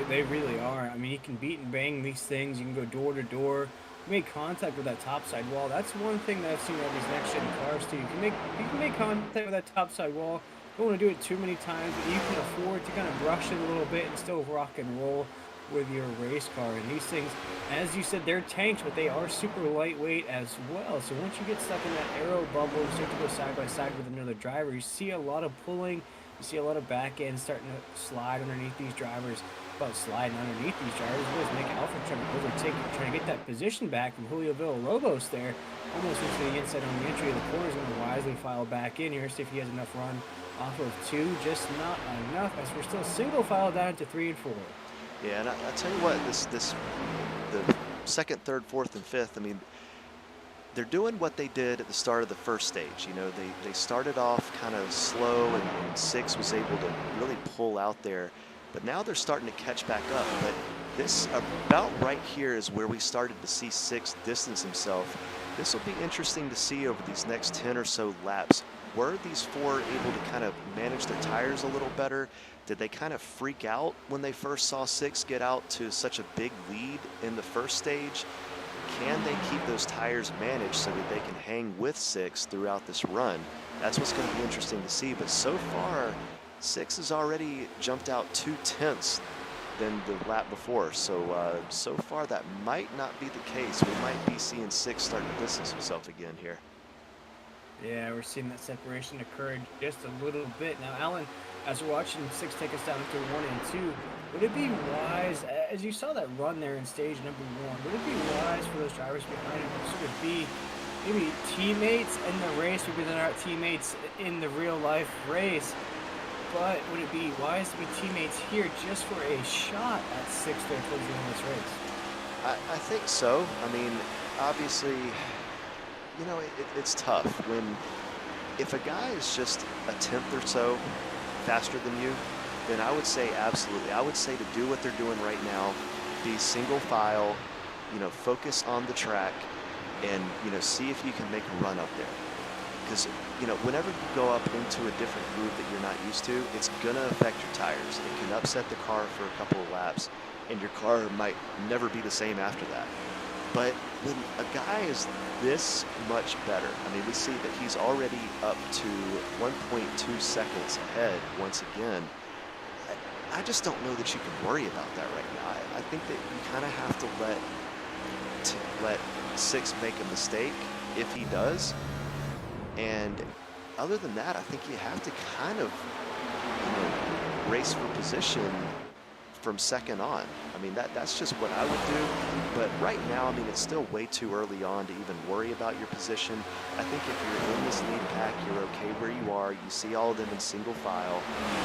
They really are. I mean, you can beat and bang these things. You can go door to door. You make contact with that topside wall. That's one thing that I've seen on these next gen cars too. You can make contact with that topside wall. Don't want to do it too many times, but you can afford to kind of brush it a little bit and still rock and roll with your race car. And these things, as you said, they're tanks, but they are super lightweight as well. So once you get stuck in that aero bubble, you start to go side by side with another driver, you see a lot of pulling, you see a lot of back end starting to slide underneath these drivers. About sliding underneath these drivers was Nick Alfred trying to overtake, trying to get that position back from Julio Villalobos there, almost into the inside on the entry of the corner. Is going to wisely file back in here, see if he has enough run off of 2, just not enough, as we're still single file down to 3 and 4. Yeah, and I tell you what, the 2nd, 3rd, 4th, and 5th, I mean, they're doing what they did at the start of the first stage. You know, they started off kind of slow, and 6 was able to really pull out there, but now they're starting to catch back up. But this, about right here, is where we started to see 6 distance himself. This will be interesting to see over these next 10 or so laps. Were these 4 able to kind of manage their tires a little better? Did they kind of freak out when they first saw 6 get out to such a big lead in the first stage? Can they keep those tires managed so that they can hang with 6 throughout this run? That's what's going to be interesting to see. But so far, 6 has already jumped out 2/10 than the lap before. So so far that might not be the case. We might be seeing 6 starting to distance himself again here. Yeah, we're seeing that separation occur just a little bit. Now, Alan, as we're watching 6 take us down to 1 and 2, would it be wise, as you saw that run there in stage number 1, would it be wise for those drivers behind him to sort of be maybe teammates in the race, maybe they're not teammates in the real life race, but would it be wise to be teammates here just for a shot at 6th there towards the end of this race? I think so. I mean, obviously, it's tough when if a guy is just a tenth or so faster than you, then I would say absolutely. I would say to do what they're doing right now, be single file, focus on the track and, see if you can make a run up there. Because, whenever you go up into a different groove that you're not used to, it's going to affect your tires. It can upset the car for a couple of laps, and your car might never be the same after that. But when a guy is this much better, I mean, we see that he's already up to 1.2 seconds ahead once again. I just don't know that you can worry about that right now. I think that you kind of have to let 6 make a mistake if he does. And other than that, I think you have to kind of race for position from second on. I mean, that's just what I would do. But right now, I mean, it's still way too early on to even worry about your position. I think if you're in this lead pack, you're okay where you are. You see all of them in single file.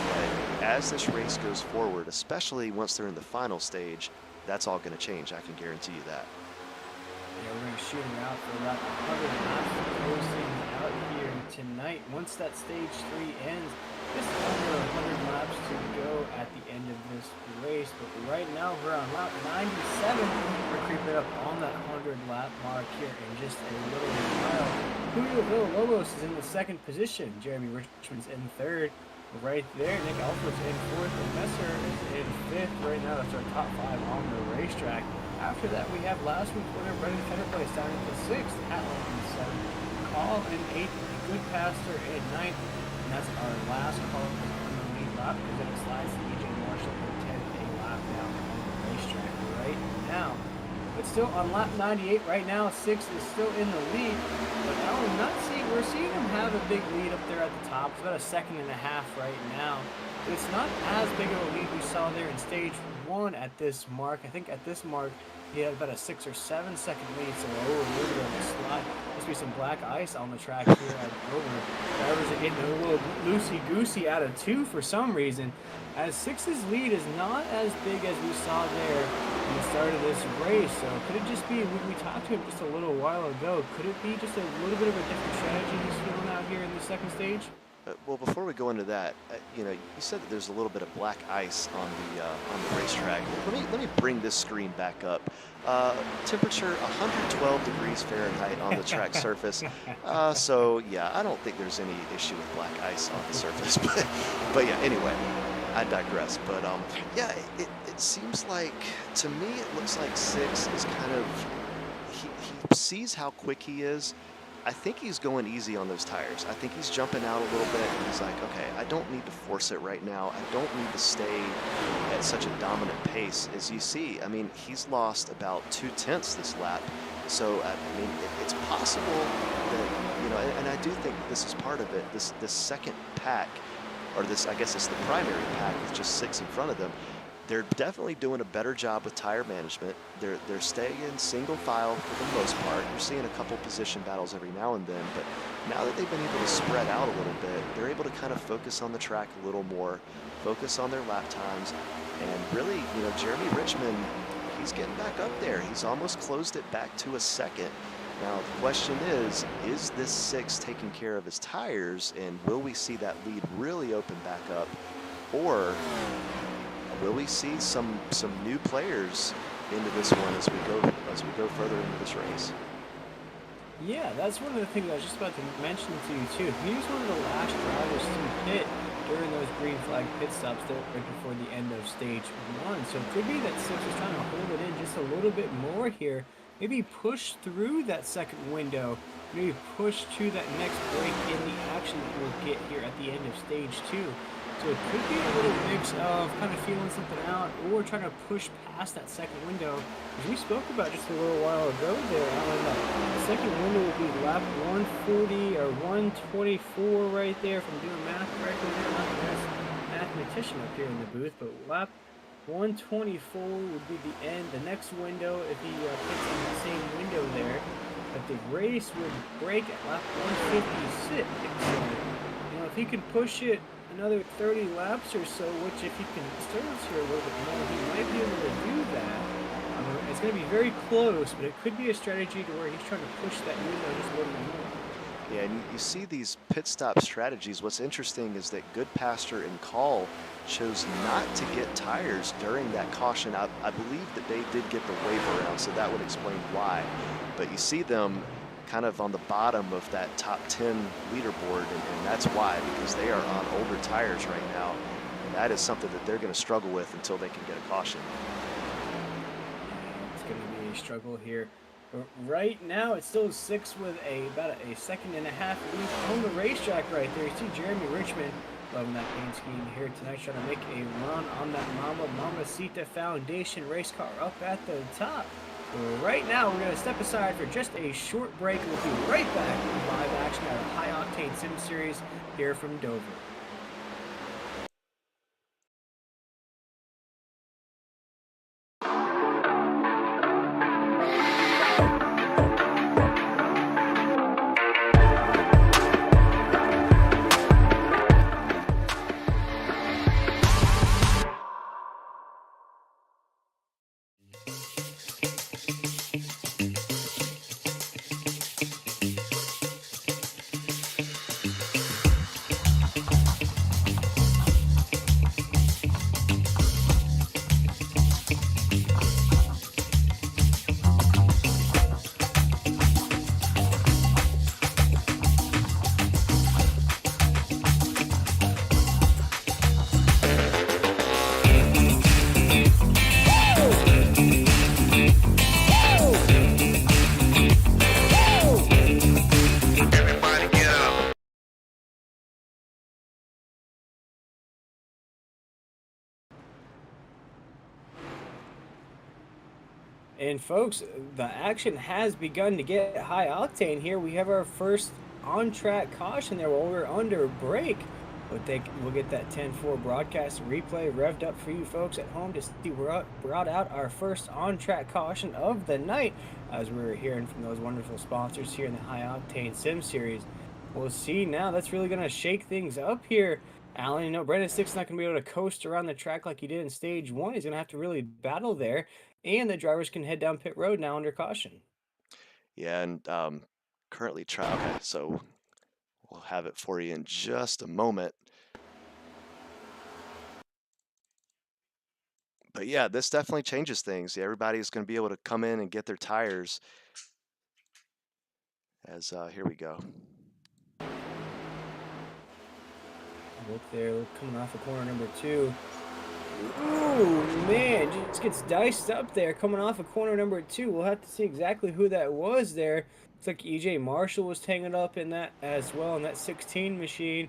But as this race goes forward, especially once they're in the final stage, that's all going to change. I can guarantee you that. Yeah, we're going to shoot him out for about 100 laps closing out here tonight. Once that stage 3 ends, just under 100 laps to go at the end of this race. But right now we're on lap 97. We're creeping up on that 100 lap mark here in just a little while. Julio Villalobos is in the 2nd position. Jeremy Richmond's in 3rd. Right there, Nick Alfred's in 4th, and Messer is in 5th. Right now, that's our top 5 on the racetrack. After that, we have last week's winner, Brendan Fennerplace, down into 6th, Hatland in 7th, Call in 8th, Goodpaster in 9th, and that's our last call on the lead lap, because then it slides to EJ Marshall for 10th, a lap down on the racetrack right now. But still on lap 98 right now, 6th is still in the lead, but now we're seeing him have a big lead up there at the top. It's about a 1.5 seconds right now. But it's not as big of a lead we saw there in stage 1 at this mark. I think at this mark, he had about a 6 or 7 second lead, so a little bit of a slide. Must be some black ice on the track here at Dover. Drivers are getting a little loosey-goosey out of 2 for some reason, as 6's lead is not as big as we saw there in the start of this race. So could it just be, when we talked to him just a little while ago, could it be just a little bit of a different strategy he's feeling out here in the 2nd stage? Well, before we go into that, you said that there's a little bit of black ice on the racetrack. Let me bring this screen back up. Temperature 112 degrees Fahrenheit on the track surface. So yeah, I don't think there's any issue with black ice on the surface. But yeah, anyway, I digress. But yeah, it seems like, to me, it looks like 6 is kind of, he sees how quick he is. I think he's going easy on those tires. I think he's jumping out a little bit, and he's like, okay, I don't need to force it right now. I don't need to stay at such a dominant pace. As you see, I mean, he's lost about 2/10 this lap. So, I mean, it's possible that, and I do think this is part of it. This second pack, or this, I guess it's the primary pack with just 6 in front of them. They're definitely doing a better job with tire management. They're staying in single file for the most part. You're seeing a couple position battles every now and then, but now that they've been able to spread out a little bit, they're able to kind of focus on the track a little more, focus on their lap times, and really, Jeremy Richmond, he's getting back up there. He's almost closed it back to a 2nd. Now, the question is this 6 taking care of his tires, and will we see that lead really open back up, or will we see some new players into this one as we go further into this race? Yeah, that's one of the things I was just about to mention to you too. He was one of the last drivers to pit during those green flag pit stops there right before the end of stage 1. So it could be that 6 is trying to hold it in just a little bit more here. Maybe push through that 2nd window. Maybe push to that next break in the action that we'll get here at the end of stage 2. So it could be a little mix of kind of feeling something out or trying to push past that 2nd window. As we spoke about just a little while ago there, Alan, the 2nd window will be lap 140 or 124 right there, if I'm doing math correctly. I'm not the best mathematician up here in the booth, but lap 124 would be the end. The next window, if he picks in the same window there, but the race would break at lap 156. So, if he could push it another 30 laps or so, which if he conserves here a little bit more, he might be able to do that. It's going to be very close, but it could be a strategy to where he's trying to push that window just a little bit more. Yeah, and you see these pit stop strategies. What's interesting is that Goodpaster and Call chose not to get tires during that caution. I believe that they did get the wave around, so that would explain why. But you see them kind of on the bottom of that top 10 leaderboard, and that's why, because they are on older tires right now. And that is something that they're going to struggle with until they can get a caution. It's going to be a struggle here. But right now, it's still 6 with about a second and a half lead on the racetrack right there. You see Jeremy Richmond loving that paint scheme here tonight, trying to make a run on that Mamacita Foundation race car up at the top. Right now, we're going to step aside for just a short break. We'll be right back with live action out of High Octane Sim Series here from Dover. And folks, the action has begun to get high octane here. We have our first on-track caution there while we're under break. But we'll get that 10-4 broadcast replay revved up for you folks at home to see brought out our first on-track caution of the night as we were hearing from those wonderful sponsors here in the High Octane Sim Series. We'll see now. That's really going to shake things up here. Alan, you know, Brandon Stick's not going to be able to coast around the track like he did in stage 1. He's going to have to really battle there. And the drivers can head down pit road now under caution. Yeah, and currently okay, so we'll have it for you in just a moment. But yeah, this definitely changes things. Everybody's going to be able to come in and get their tires. As here we go. Look there, coming off of corner number 2. Ooh, man, just gets diced up there coming off of corner number 2. We'll have to see exactly who that was there. Looks like EJ Marshall was hanging up in that as well, in that 16 machine.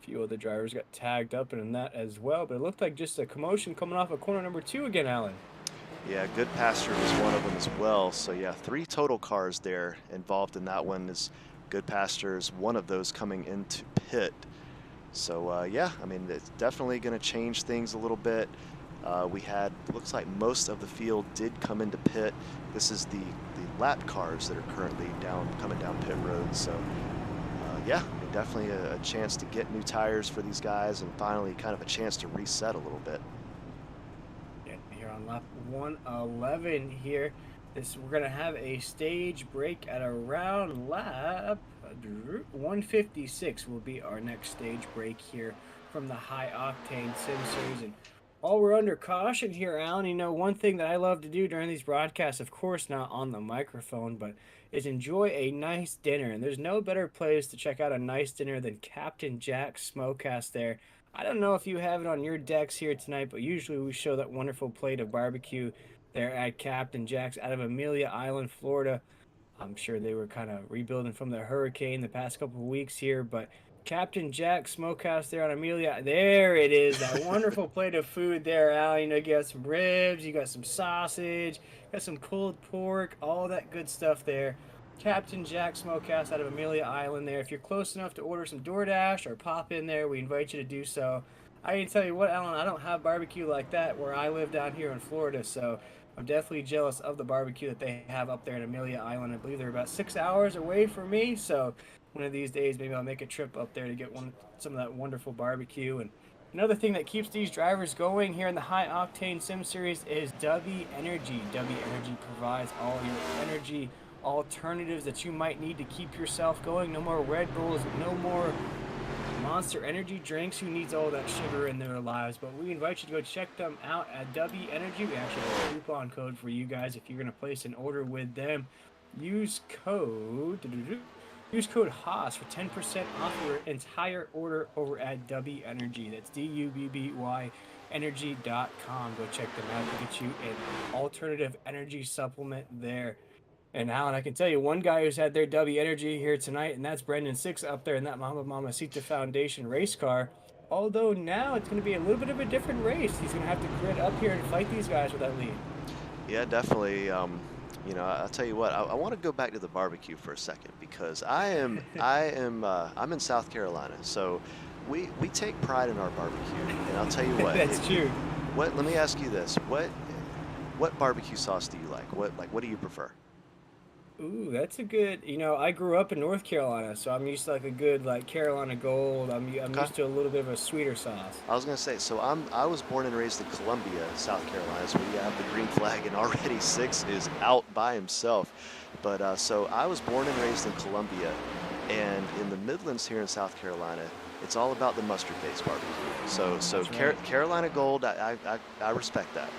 A few other drivers got tagged up in that as well, but it looked like just a commotion coming off of corner number 2 again, Alan. Yeah, Goodpaster was one of them as well. So yeah, 3 total cars there involved in that one. Is Goodpaster is one of those coming into pit. So yeah, I mean, it's definitely going to change things a little bit. We had, looks like most of the field did come into pit. This is the lap cars that are currently coming down pit road. So yeah, definitely a chance to get new tires for these guys and finally kind of a chance to reset a little bit. Yeah, here on lap 111 here. We're going to have a stage break at around lap 156 will be our next stage break here from the High Octane Sim Series. And while we're under caution here, Alan, you know, one thing that I love to do during these broadcasts, of course not on the microphone, but is enjoy a nice dinner. And there's no better place to check out a nice dinner than Captain Jack's Smokehouse there. I don't know if you have it on your decks here tonight, but usually we show that wonderful plate of barbecue there at Captain Jack's out of Amelia Island, Florida. I'm sure they were kind of rebuilding from the hurricane the past couple of weeks here, but Captain Jack's Smokehouse there on Amelia, there it is, that wonderful plate of food there, Al. You know, you got some ribs, you got some sausage, got some pulled pork, all that good stuff there. Captain Jack's Smokehouse out of Amelia Island there. If you're close enough to order some DoorDash or pop in there, we invite you to do so. I can tell you what, Alan, I don't have barbecue like that where I live down here in Florida, so I'm definitely jealous of the barbecue that they have up there in Amelia Island. I believe they're about 6 hours away from me, so one of these days, maybe I'll make a trip up there to get some of that wonderful barbecue. And another thing that keeps these drivers going here in the High Octane Sim Series is W Energy. W Energy provides all your energy alternatives that you might need to keep yourself going. No more Red Bulls, no more Monster Energy drinks. Who needs all that sugar in their lives? But we invite you to go check them out at W Energy. We actually have a coupon code for you guys if you're going to place an order with them. Use code HOSS for 10% off your entire order over at W Energy. That's DUBBY energy.com. Go check them out to get you an alternative energy supplement there. And Alan, I can tell you one guy who's had their W Energy here tonight, and that's Brendan Six up there in that Mama Mamacita Foundation race car. Although now it's going to be a little bit of a different race. He's going to have to grit up here and fight these guys with that lead. Yeah, definitely. You know, I'll tell you what. I want to go back to the barbecue for a second because I'm in South Carolina, so we take pride in our barbecue. And I'll tell you what. That's true. Let me ask you this: what barbecue sauce do you like? What do you prefer? Ooh, that's a good. You know, I grew up in North Carolina, so I'm used to like a good like Carolina Gold. I'm Okay. used to a little bit of a sweeter sauce. I was gonna say, so I was born and raised in Columbia, South Carolina, so we have the green flag, and already Six is out by himself. But so I was born and raised in Columbia, and in the Midlands here in South Carolina, it's all about the mustard-based barbecue. So That's right. Carolina Gold, I respect that.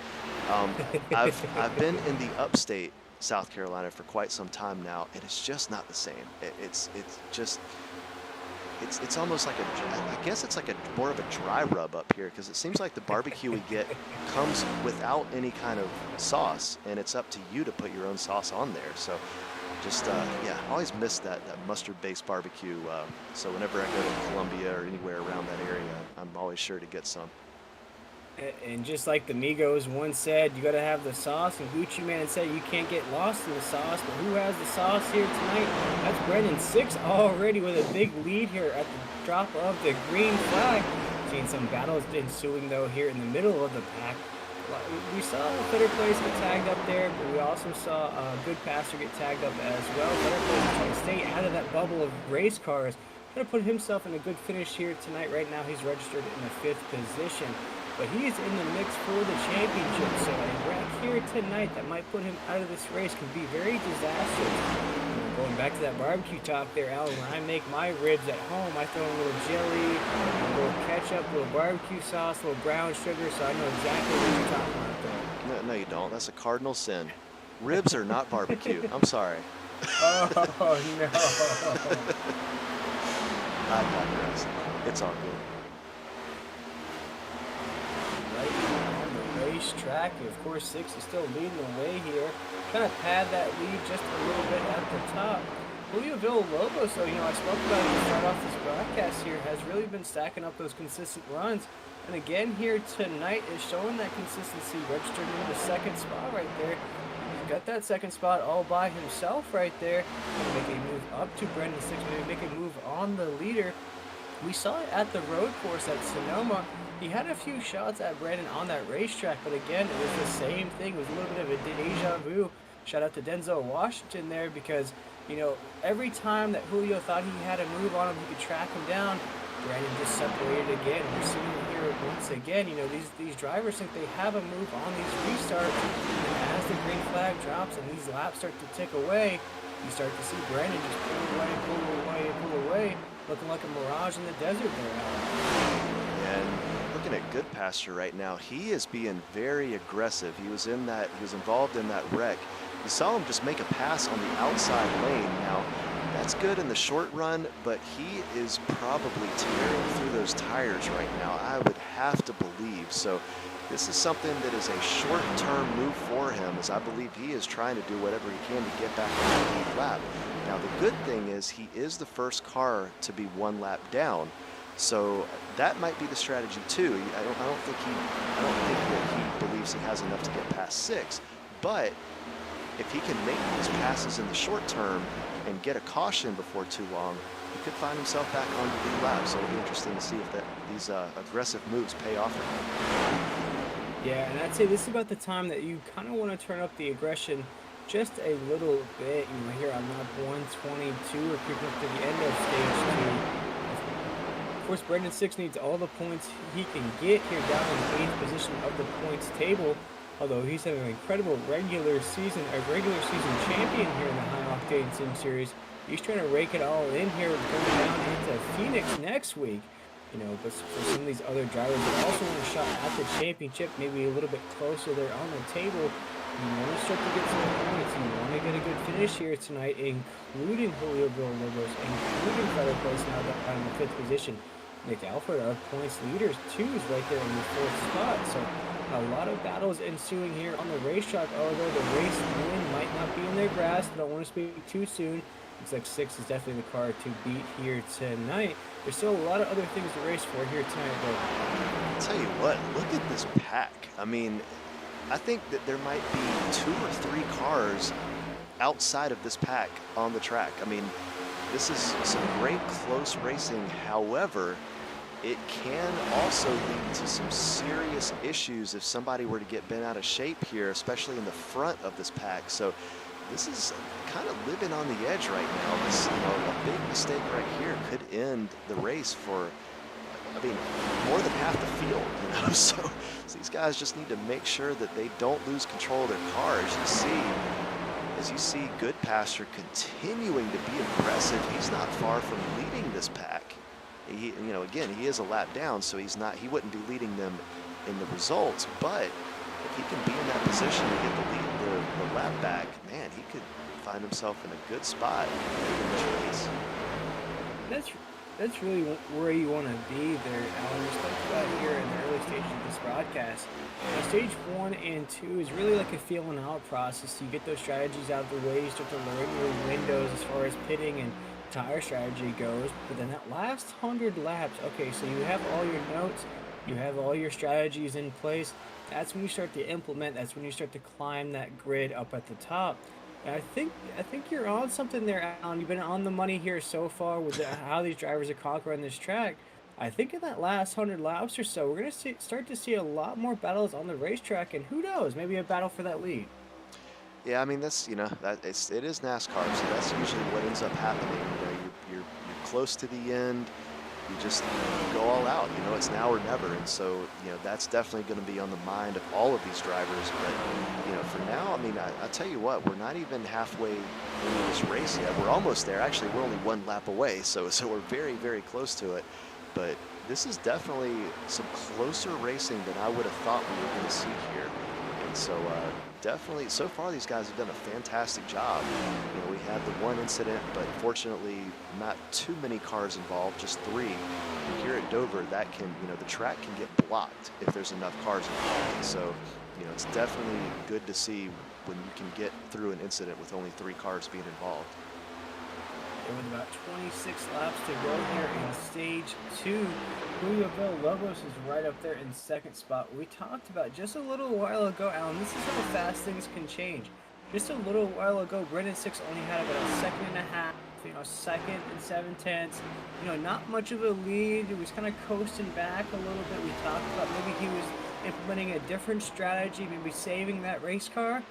Um, I've been in the upstate South Carolina for quite some time now, and it's just not the same. It's just it's almost like I guess it's like a more of a dry rub up here because it seems like the barbecue we get comes without any kind of sauce, and it's up to you to put your own sauce on there. So just yeah, I always miss that mustard-based barbecue. So whenever I go to Columbia or anywhere around that area, I'm always sure to get some. And just like the Migos once said, you got to have the sauce. And Gucci Man said you can't get lost in the sauce. But who has the sauce here tonight? That's Brendan Six already with a big lead here at the drop of the green flag. Seeing some battles ensuing though here in the middle of the pack. We saw Better Place get tagged up there, but we also saw Good Pastor get tagged up as well. Better Place trying to stay out of that bubble of race cars. Going to put himself in a good finish here tonight. Right now he's registered in the 5th position. But he's in the mix for the championship, so a wreck here tonight that might put him out of this race could be very disastrous. Going back to that barbecue talk there, Alan, when I make my ribs at home, I throw in a little jelly, a little ketchup, a little barbecue sauce, a little brown sugar, so I know exactly what you're talking about there. No, you don't. That's a cardinal sin. Ribs are not barbecue. I'm sorry. Oh, no. I digress. It's all good. On the racetrack, of course, Six is still leading the way here. Kind of pad that lead just a little bit at the top. Julio Villalobos, so I spoke about it to start off this broadcast here, has really been stacking up those consistent runs. And again here tonight is showing that consistency, registered in the 2nd spot right there. He's got that 2nd spot all by himself right there. Gonna make a move up to Brendan Six, maybe make a move on the leader. We saw it at the road course at Sonoma. He had a few shots at Brandon on that racetrack, but again, it was the same thing. It was a little bit of a deja vu. Shout out to Denzel Washington there because, every time that Julio thought he had a move on him, he could track him down, Brandon just separated again. We're seeing here once again, these drivers think they have a move on these restarts. And as the green flag drops and these laps start to tick away, you start to see Brandon just pull away, looking like a mirage in the desert there. And looking at Good Pasture right now, he is being very aggressive. He was involved in that wreck. You saw him just make a pass on the outside lane. Now, that's good in the short run, but he is probably tearing through those tires right now, I would have to believe. So this is something that is a short-term move for him, as I believe he is trying to do whatever he can to get back on the lead lap. Now, the good thing is he is the first car to be 1 lap down. So that might be the strategy too. I don't think that he believes he has enough to get past 6. But if he can make these passes in the short term and get a caution before too long, he could find himself back on the lead lap. So it'll be interesting to see if these aggressive moves pay off for him. Yeah, and I'd say this is about the time that you kind of want to turn up the aggression just a little bit, here on lap 122. We're creeping up to the end of stage two. Of course, Brendan Six needs all the points he can get here down in the 8th position of the points table. Although he's having an incredible regular season champion here in the High Octane Sim Series. He's trying to rake it all in here, going down into Phoenix next week. But for some of these other drivers that also want a shot at the championship, maybe a little bit closer there on the table, you want to start to get some points. You want to get a good finish here tonight, including Julio Villalobos, including Federer Place now down in the 5th position. Nick Alfred, our points leaders, too, is right there in the 4th spot. So a lot of battles ensuing here on the racetrack, although the race win might not be in their grasp. I don't want to speak too soon. Looks like 6 is definitely the car to beat here tonight. There's still a lot of other things to race for here tonight, though. I'll tell you what, look at this pack. I mean, I think that there might be 2 or 3 cars outside of this pack on the track. I mean, this is some great close racing. However, it can also lead to some serious issues if somebody were to get bent out of shape here, especially in the front of this pack. So this is kind of living on the edge right now. This, a big mistake right here could end the race for, I mean, more than half the field, So these guys just need to make sure that they don't lose control of their car. As you see Goodpasture continuing to be aggressive. He's not far from leading this pack. Again, he is a lap down, so he wouldn't be leading them in the results, but if he can be in that position to get the lap back, man, he could find himself in a good spot in this race. That's really where you want to be there, Alan. We spoke about here in the early stages of this broadcast. Stage 1 and 2 is really like a feeling out process. You get those strategies out of the way, you start to learn your windows as far as pitting and tire strategy goes. But then that last 100 laps, okay, so you have all your notes, you have all your strategies in place. That's when you start to implement. That's when you start to climb that grid up at the top. And I think you're on something there, Alan. You've been on the money here so far with how these drivers are conquering this track. I think in that last 100 laps or so, we're going to start to see a lot more battles on the racetrack, and who knows, maybe a battle for that lead. Yeah, I mean, that's, it is NASCAR, so that's usually what ends up happening. You're close to the end. You just go all out. It's now or never, and so that's definitely going to be on the mind of all of these drivers. But for now, I mean, I tell you what, we're not even halfway into this race yet. We're almost there. Actually, we're only 1 lap away, so we're very, very close to it. But this is definitely some closer racing than I would have thought we were going to see here. And so definitely, so far these guys have done a fantastic job. We had the one incident, but fortunately not too many cars involved, just 3. And here at Dover, that can, the track can get blocked if there's enough cars involved. So, it's definitely good to see when you can get through an incident with only 3 cars being involved. And with about 26 laps to go here in stage 2, Julio Villalobos is right up there in 2nd spot. We talked about just a little while ago, Alan, this is how fast things can change. Just a little while ago, Brendan Six only had about a second and a half, 2nd and 7/10. Not much of a lead. He was kind of coasting back a little bit. We talked about maybe he was implementing a different strategy, maybe saving that race car.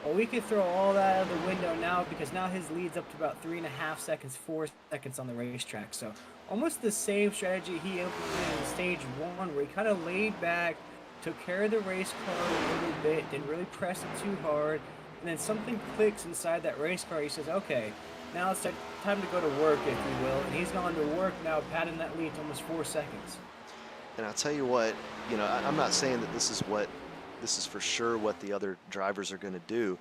Well, we could throw all that out of the window now, because now his lead's up to about 3.5 seconds, 4 seconds on the racetrack. So almost the same strategy he implemented in stage 1, where he kind of laid back, took care of the race car a little bit, didn't really press it too hard, and then something clicks inside that race car. He says, okay, now it's time to go to work, if you will. And he's gone to work now, padding that lead to almost 4 seconds. And I'll tell you what, I'm not saying that this is for sure what the other drivers are going to do,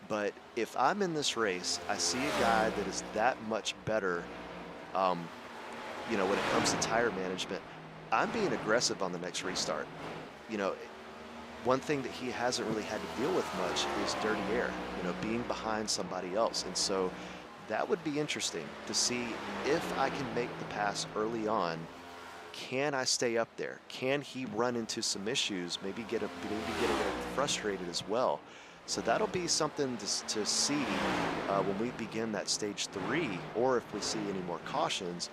but if I'm in this race, I see a guy that is that much better, when it comes to tire management, I'm being aggressive on the next restart. One thing that he hasn't really had to deal with much is dirty air, being behind somebody else. And so that would be interesting to see if I can make the pass early on. Can I stay up there? Can he run into some issues? Maybe get a little frustrated as well. So that'll be something to see when we begin that stage 3, or if we see any more cautions,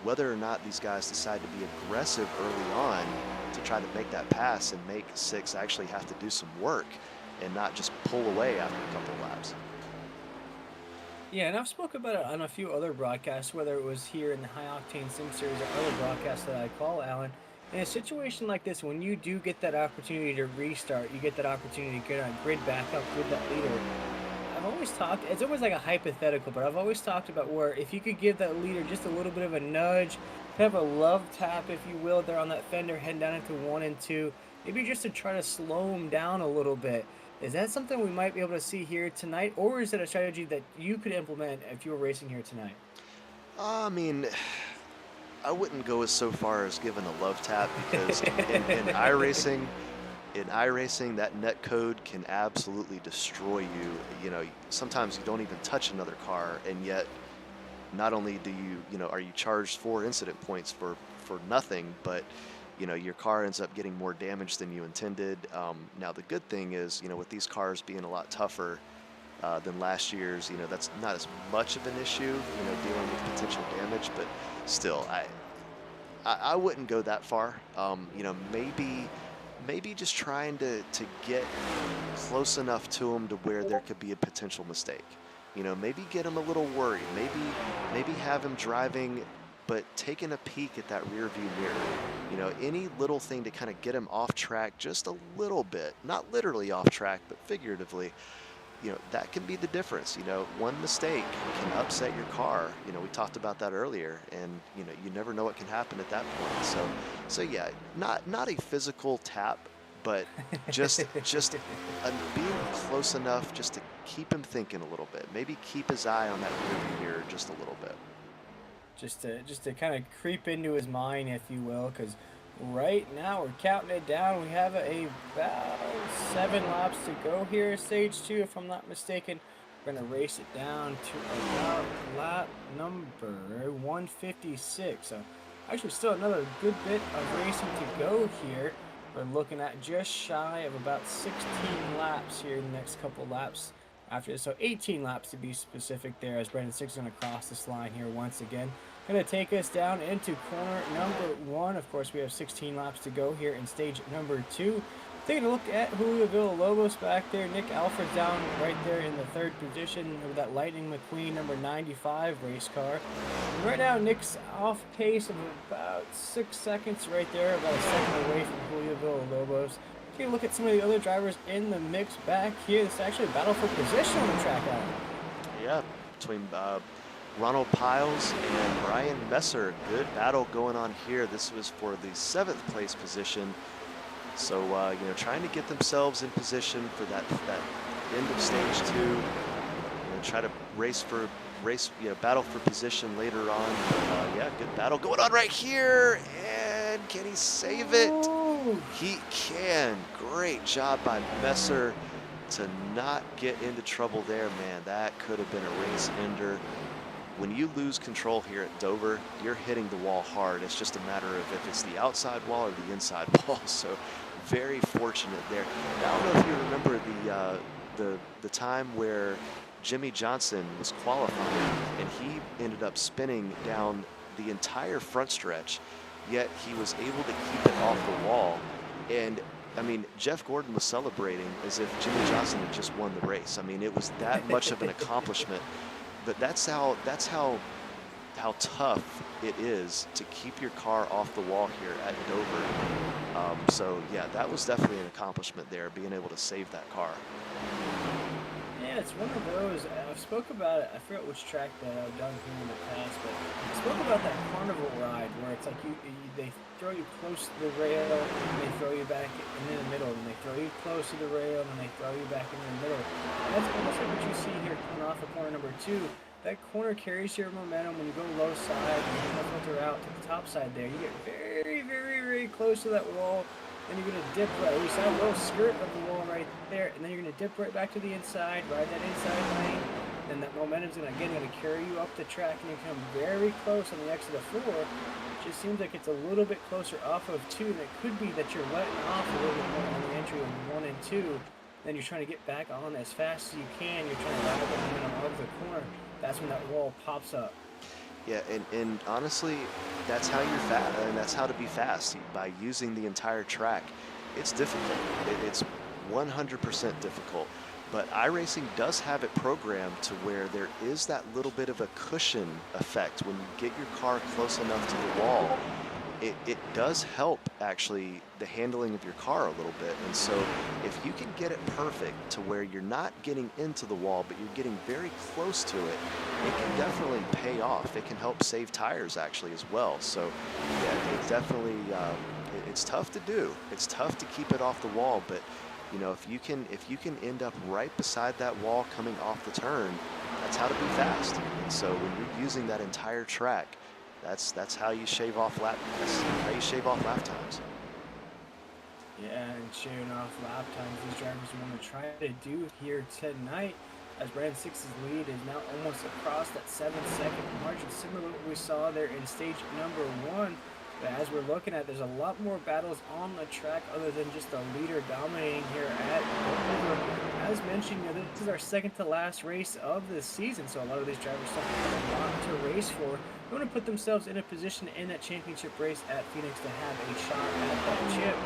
whether or not these guys decide to be aggressive early on to try to make that pass and make Six actually have to do some work and not just pull away after a couple of laps. Yeah, and I've spoken about it on a few other broadcasts, whether it was here in the High Octane Sim Series or other broadcasts that I call, Alan. In a situation like this, when you do get that opportunity to restart, you get that opportunity to get on grid back up with that leader. I've always talked, it's almost like a hypothetical, but I've always talked about where if you could give that leader just a little bit of a nudge, kind of a love tap, if you will, there on that fender heading down into 1 and 2, maybe just to try to slow him down a little bit. Is that something we might be able to see here tonight, or is it a strategy that you could implement if you were racing here tonight? I mean, I wouldn't go as so far as giving a love tap because in iRacing, that net code can absolutely destroy you. You know, sometimes you don't even touch another car, and yet not only do are you charged 4 incident points for nothing, but your car ends up getting more damage than you intended. Now the good thing is, with these cars being a lot tougher than last year's, that's not as much of an issue, dealing with potential damage, but still, I wouldn't go that far. Maybe just trying to get close enough to him to where there could be a potential mistake. Maybe get him a little worried. Maybe have him driving, but taking a peek at that rear view mirror. Any little thing to kind of get him off track just a little bit, not literally off track, but figuratively. That can be the difference. One mistake can upset your car. We talked about that earlier, and you never know what can happen at that point. So yeah, not a physical tap, but just being close enough just to keep him thinking a little bit. Maybe keep his eye on that rearview mirror just a little bit. Just to kind of creep into his mind, if you will, because right now we're counting it down. We have about 7 laps to go here at stage 2, if I'm not mistaken. We're gonna race it down to about lap number 156. So actually still another good bit of racing to go here. We're looking at just shy of about 16 laps here in the next couple laps after this. So 18 laps to be specific there, as Brandon Six is going to cross this line here once again. Going to take us down into corner number 1. Of course, we have 16 laps to go here in stage number 2. Taking a look at Julio Villalobos back there. Nick Alfred down right there in the 3rd position with that Lightning McQueen number 95 race car. And right now, Nick's off pace of about 6 seconds right there, about a second away from Julio Villalobos. Taking a look at some of the other drivers in the mix back here. This is actually a battle for position on the track out. Yeah, between Ronald Piles and Brian Messer. Good battle going on here. This was for the 7th place position. So, trying to get themselves in position for that end of stage 2. Try to battle for position later on. Yeah, good battle going on right here. And can he save it? Ooh. He can. Great job by Messer to not get into trouble there, man. That could have been a race ender. When you lose control here at Dover, you're hitting the wall hard. It's just a matter of if it's the outside wall or the inside wall. So very fortunate there. Now, I don't know if you remember the time where Jimmy Johnson was qualifying and he ended up spinning down the entire front stretch, yet he was able to keep it off the wall. And I mean, Jeff Gordon was celebrating as if Jimmy Johnson had just won the race. I mean, it was that much of an accomplishment. But that's how tough it is to keep your car off the wall here at Dover. So yeah, that was definitely an accomplishment there, being able to save that car. Yeah, it's one of those. I've spoke about it. I forget which track that I've done here in the past, but I spoke about that carnival ride where it's like they throw you close to the rail, and they throw you back in the middle, and they throw you close to the rail, and they throw you back in the middle. And that's almost like what you see here coming off of corner number 2. That corner carries your momentum when you go low side and you filter out to the top side there. You get very, very, very close to that wall. Then you're going to dip right. You saw a little skirt of the wall right there, and then you're going to dip right back to the inside, ride that inside lane. Then that momentum's going to carry you up the track, and you come very close on the exit of 4. It just seems like it's a little bit closer off of 2, and it could be that you're letting off a little bit more on the entry of 1 and 2. Then you're trying to get back on as fast as you can. You're trying to ride up the momentum of the corner. That's when that wall pops up. Yeah, and honestly, that's how you're fast, and that's how to be fast, by using the entire track. It's difficult. It's 100% difficult. but iRacing does have it programmed to where there is that little bit of a cushion effect when you get your car close enough to the wall. It does help actually the handling of your car a little bit. And so if you can get it perfect to where you're not getting into the wall, but you're getting very close to it, it can definitely pay off. It can help save tires actually as well. So yeah, it definitely, it's tough to do. It's tough to keep it off the wall, but you know, if you can end up right beside that wall coming off the turn, that's how to be fast. And so when you're using that entire track, that's how you shave off lap. That's how you shave off lap times. Yeah, and shaving off lap times these drivers want to try to do here tonight, as Brand 6's lead is now almost across that 7-second margin, similar to what we saw there in stage number 1. But as we're looking at, there's a lot more battles on the track other than just the leader dominating here at Dover. As mentioned, you know, this is our second to last race of the season, so a lot of these drivers still have a lot to race for. They want to put themselves in a position in that championship race at Phoenix to have a shot at that chip.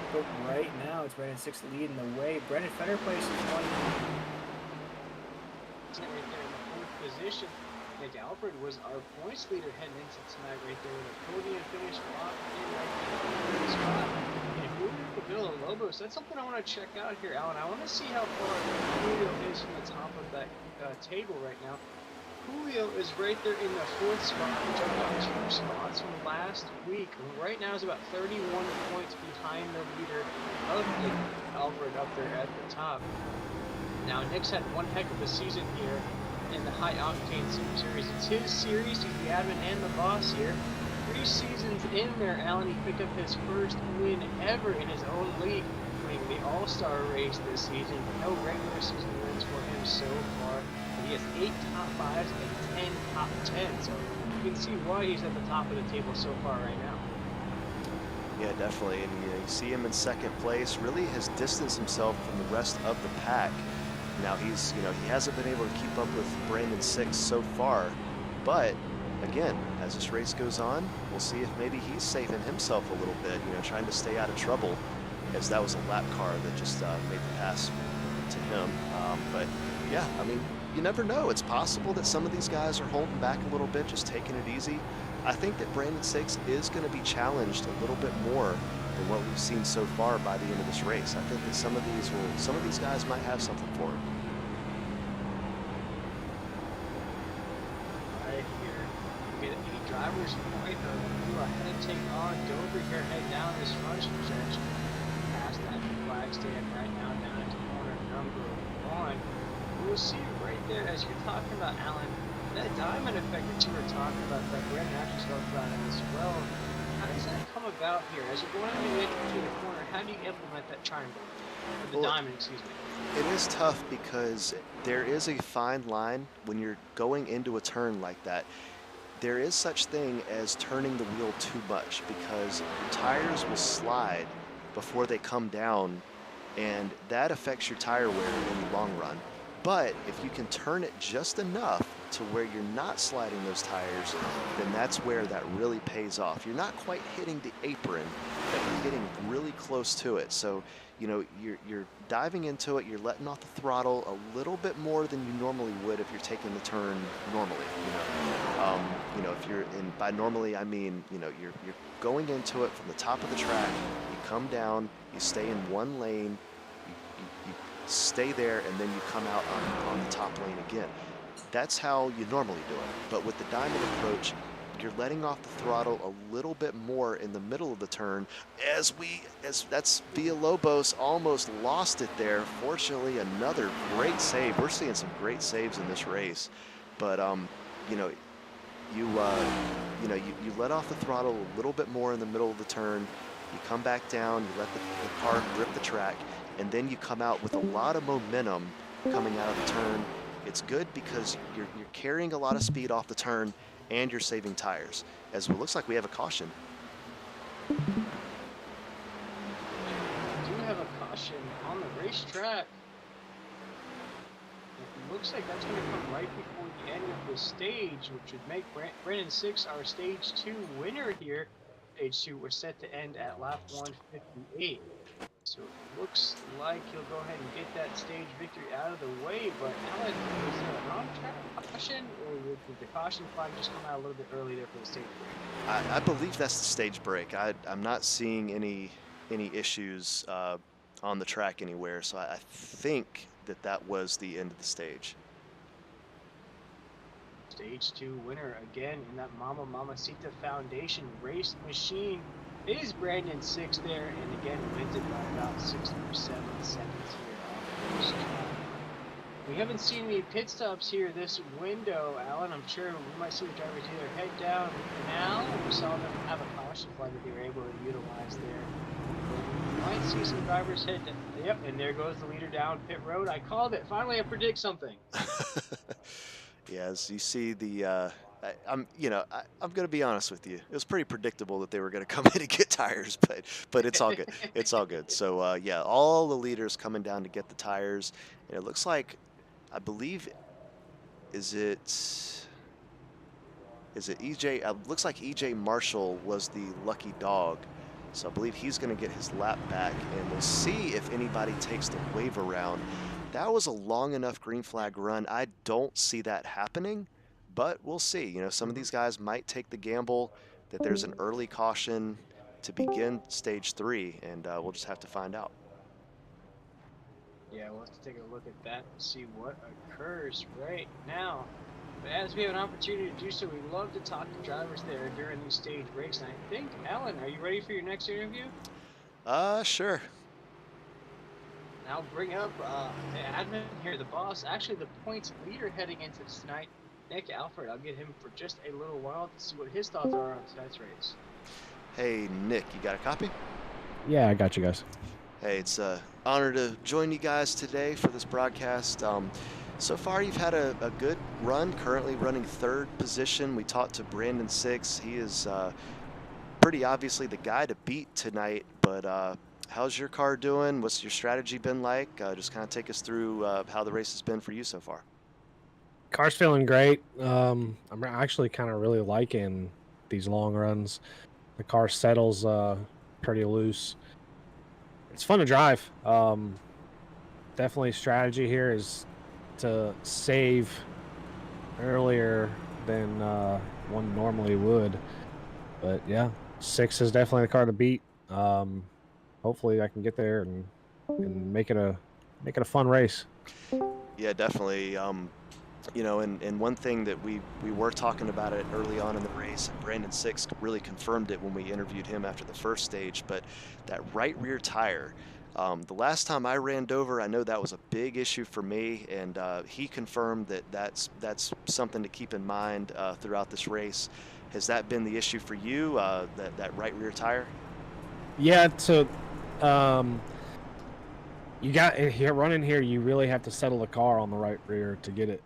But right now, it's Brandon 6 leading the way. Brendan Feder places one. Right there in the fourth position. Nick Alfred was our points leader heading into tonight right there with a podium finish locked in right there in the third spot. And Julio Villalobos, that's something I want to check out here, Alan. I want to see how far Julio is from the top of that table right now. Julio is right there in the fourth spot, jumped up 2 spots from last week. Right now is about 31 points behind the leader of Nick Alfred up there at the top. Now, Nick's had one heck of a season here in the High Octane Series. It's his series. He's the admin and the boss here. 3 seasons in there, Alan, he picked up his first win ever in his own league, winning the All-Star race this season. No regular season wins for him so far. But he has 8 top 5s and 10 top 10s. So you can see why he's at the top of the table so far right now. Yeah, definitely. And you see him in second place, really has distanced himself from the rest of the pack. Now he hasn't been able to keep up with Brandon 6 so far, but again, as this race goes on, we'll see if maybe he's saving himself a little bit, trying to stay out of trouble, as that was a lap car that just made the pass to him. But yeah, I mean, you never know. It's possible that some of these guys are holding back a little bit, just taking it easy. I think that Brandon 6 is going to be challenged a little bit more than what we've seen so far by the end of this race. I think that some of these guys might have something for him. Right here, we get the drivers right who ahead and take on Dover here, head down this front stretch, past that flag stand right now, down into corner number 1. We'll see right there, as you're talking about, Alan, that diamond effect that you were talking about, that Brandon actually spoke about it as well. How does that come about here? As you're going into the corner, how do you implement that triangle? Or the diamond, excuse me. It is tough because there is a fine line when you're going into a turn like that. There is such thing as turning the wheel too much, because your tires will slide before they come down, and that affects your tire wear in the long run. But if you can turn it just enough to where you're not sliding those tires, then that's where that really pays off. You're not quite hitting the apron, but you're getting really close to it. So, you're diving into it, you're letting off the throttle a little bit more than you normally would if you're taking the turn normally. If you're in, by normally I mean, you're going into it from the top of the track, you come down, you stay in one lane, you stay there, and then you come out on the top lane again. That's how you normally do it. But with the diamond approach, you're letting off the throttle a little bit more in the middle of the turn, as that's Villalobos almost lost it there. Fortunately, another great save. We're seeing some great saves in this race, but you let off the throttle a little bit more in the middle of the turn. You come back down, you let the car grip the track, and then you come out with a lot of momentum coming out of the turn. It's good because you're carrying a lot of speed off the turn, and you're saving tires. As it looks like we have a caution. We do have a caution on the racetrack. It looks like that's going to come right before the end of the stage, which would make Brandon 6 our stage 2 winner here. Stage 2 we're set to end at lap 158. So it looks like he'll go ahead and get that stage victory out of the way, but Alan, was there a wrong track caution, or did the caution flag just come out a little bit early there for the stage break? I believe that's the stage break. I'm not seeing any issues on the track anywhere, so I think that was the end of the stage. Stage 2 winner again in that Mama Mamacita Foundation race machine is Brandon Six there, and again wins it by about 6 or 7 seconds here on the first try. We haven't seen any pit stops here this window, Alan. I'm sure we might see the drivers either head down now, or we saw them have a caution flag that they were able to utilize there. But we might see some drivers head down. Yep, and there goes the leader down pit road. I called it. Finally, I predict something. Yeah, as you see I'm going to be honest with you. It was pretty predictable that they were going to come in and get tires, but it's all good. It's all good. So yeah, all the leaders coming down to get the tires, and it looks like, I believe, is it EJ? Looks like EJ Marshall was the lucky dog, so I believe he's going to get his lap back, and we'll see if anybody takes the wave around. That was a long enough green flag run. I don't see that happening, but we'll see. You know, some of these guys might take the gamble that there's an early caution to begin stage 3, and we'll just have to find out. Yeah, we'll have to take a look at that and see what occurs right now. But as we have an opportunity to do so, we love to talk to drivers there during these stage breaks. And I think, Alan, are you ready for your next interview? Sure. Now bring up the admin here, the boss, actually the points leader heading into tonight, Nick Alfred. I'll get him for just a little while to see what his thoughts are on tonight's race. Hey, Nick, you got a copy? Yeah, I got you guys. Hey, it's an honor to join you guys today for this broadcast. So far, you've had a good run, currently running 3rd position. We talked to Brandon Six. He is pretty obviously the guy to beat tonight, but how's your car doing? What's your strategy been like? Just kind of take us through how the race has been for you so far. Car's feeling great. I'm actually kind of really liking these long runs. The car settles pretty loose. It's fun to drive. Definitely strategy here is to save earlier than one normally would. But yeah, 6 is definitely the car to beat. Hopefully I can get there and make it a fun race. Yeah, definitely. You know, and one thing that we were talking about it early on in the race, and Brandon Six really confirmed it when we interviewed him after the first stage, but that right rear tire, the last time I ran Dover, I know that was a big issue for me, and he confirmed that that's something to keep in mind throughout this race. Has that been the issue for you, that right rear tire? Yeah, so you got here running here, you really have to settle the car on the right rear to get it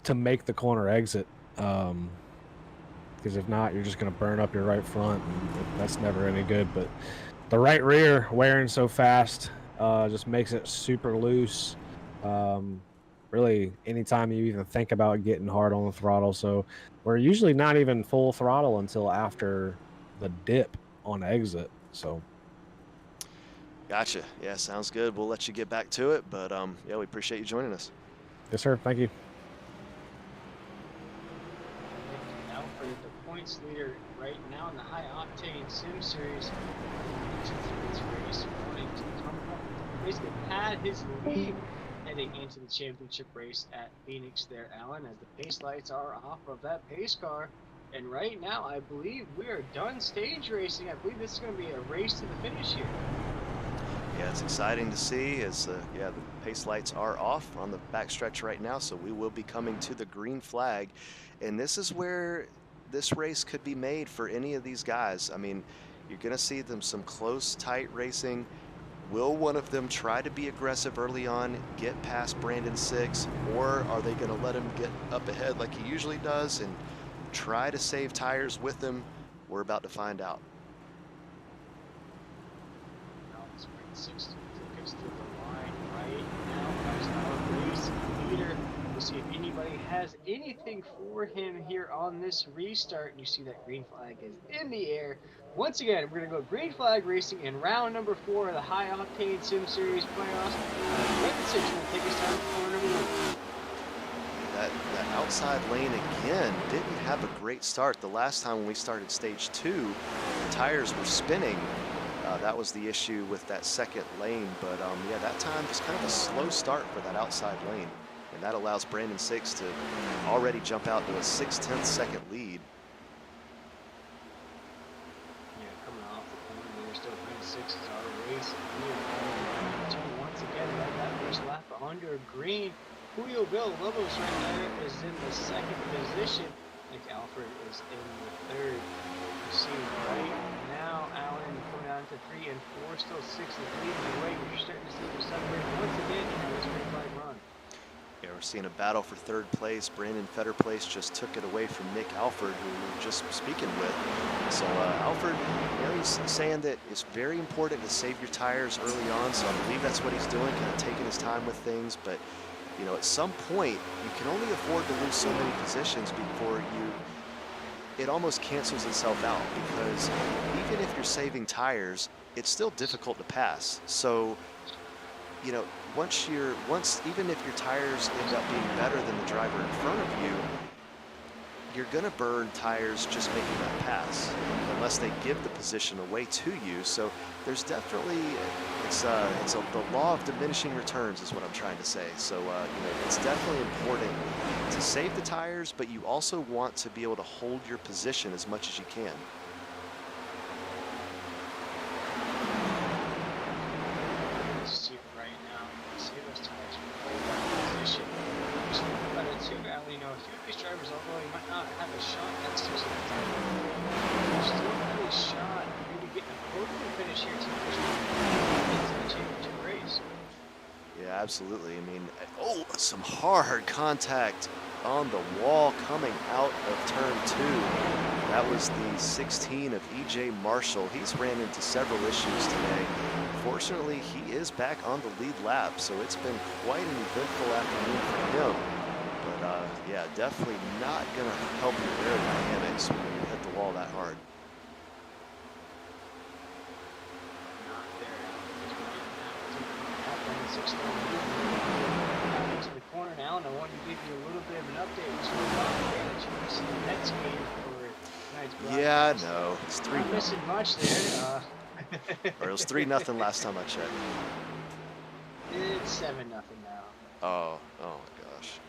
to make the corner exit, because if not, you're just going to burn up your right front, and that's never any good. But the right rear wearing so fast just makes it super loose. Really, anytime you even think about getting hard on the throttle. So we're usually not even full throttle until after the dip on exit. So Gotcha. Yeah, sounds good. We'll let you get back to it, but yeah, we appreciate you joining us. yes, sir. Thank you. Now for the points leader right now in the High Octane Sim Series. This race wanting to come up, basically had his lead heading into the championship race at Phoenix there, Alan, as the pace lights are off of that pace car. And right now, I believe we are done stage racing. I believe this is going to be a race to the finish here. Yeah, it's exciting to see as the pace lights are off on the backstretch right now, so we will be coming to the green flag, and this is where this race could be made for any of these guys. I mean, you're going to see them some close, tight racing. Will one of them try to be aggressive early on, get past Brandon Six, or are they going to let him get up ahead like he usually does and try to save tires with him? We're about to find out. Six tickets to the line right now. That's our race leader. The see if anybody has anything for him here on this restart. And you see that green flag is in the air. Once again, we're going to go green flag racing in round number 4 of the High Octane Sim Series playoffs. Brandon 6 will take us down to corner number 1. That outside lane again didn't have a great start. The last time when we started stage 2, the tires were spinning. That was the issue with that second lane. But yeah, that time just kind of a slow start for that outside lane. And that allows Brandon 6 to already jump out to a 6/10 second lead. Yeah, coming off the corner there, still Brandon 6 is out of race. Turn once again, right that first lap under green. Julio Villalobos right there is in the second position. Nick Alfred is in the third. You see right now, Allen coming down to 3 and 4, still 6 and leading the way. You're starting to see them separate once again in this green flag run. Yeah, we're seeing a battle for third place. Brandon Fetter Place just took it away from Nick Alford, who we were just speaking with. So Alford, you know, he's saying that it's very important to save your tires early on. So I believe that's what he's doing, kind of taking his time with things. But you know, at some point, you can only afford to lose so many positions before it almost cancels itself out, because even if you're saving tires, it's still difficult to pass. So, you know, even if your tires end up being better than the driver in front of you, you're going to burn tires just making that pass, unless they give the position away to you. So there's definitely, the law of diminishing returns is what I'm trying to say. So, you know, it's definitely important to save the tires, but you also want to be able to hold your position as much as you can. See right now, save those tires from that position. But it's too bad, you know, a few of these drivers, although you might not have a shot next to us, you still have a shot maybe getting a podium finish here to the championship race. Yeah, absolutely. I mean, oh, some hard contact on the wall coming out of turn 2. That was the 16 of EJ Marshall. He's ran into several issues today. Fortunately, he is back on the lead lap, so it's been quite an eventful afternoon for him. But yeah, definitely not going to help your aerodynamics when you hit the wall that hard. Not there. To the corner now, and I want to give you a little bit of an update. We spoke about the advantage in the Nets game for tonight's broadcast. Yeah, no, it's 3-0. Not missing much there. Or it was 3-0 last time I checked. It's 7-0 now. Oh my gosh.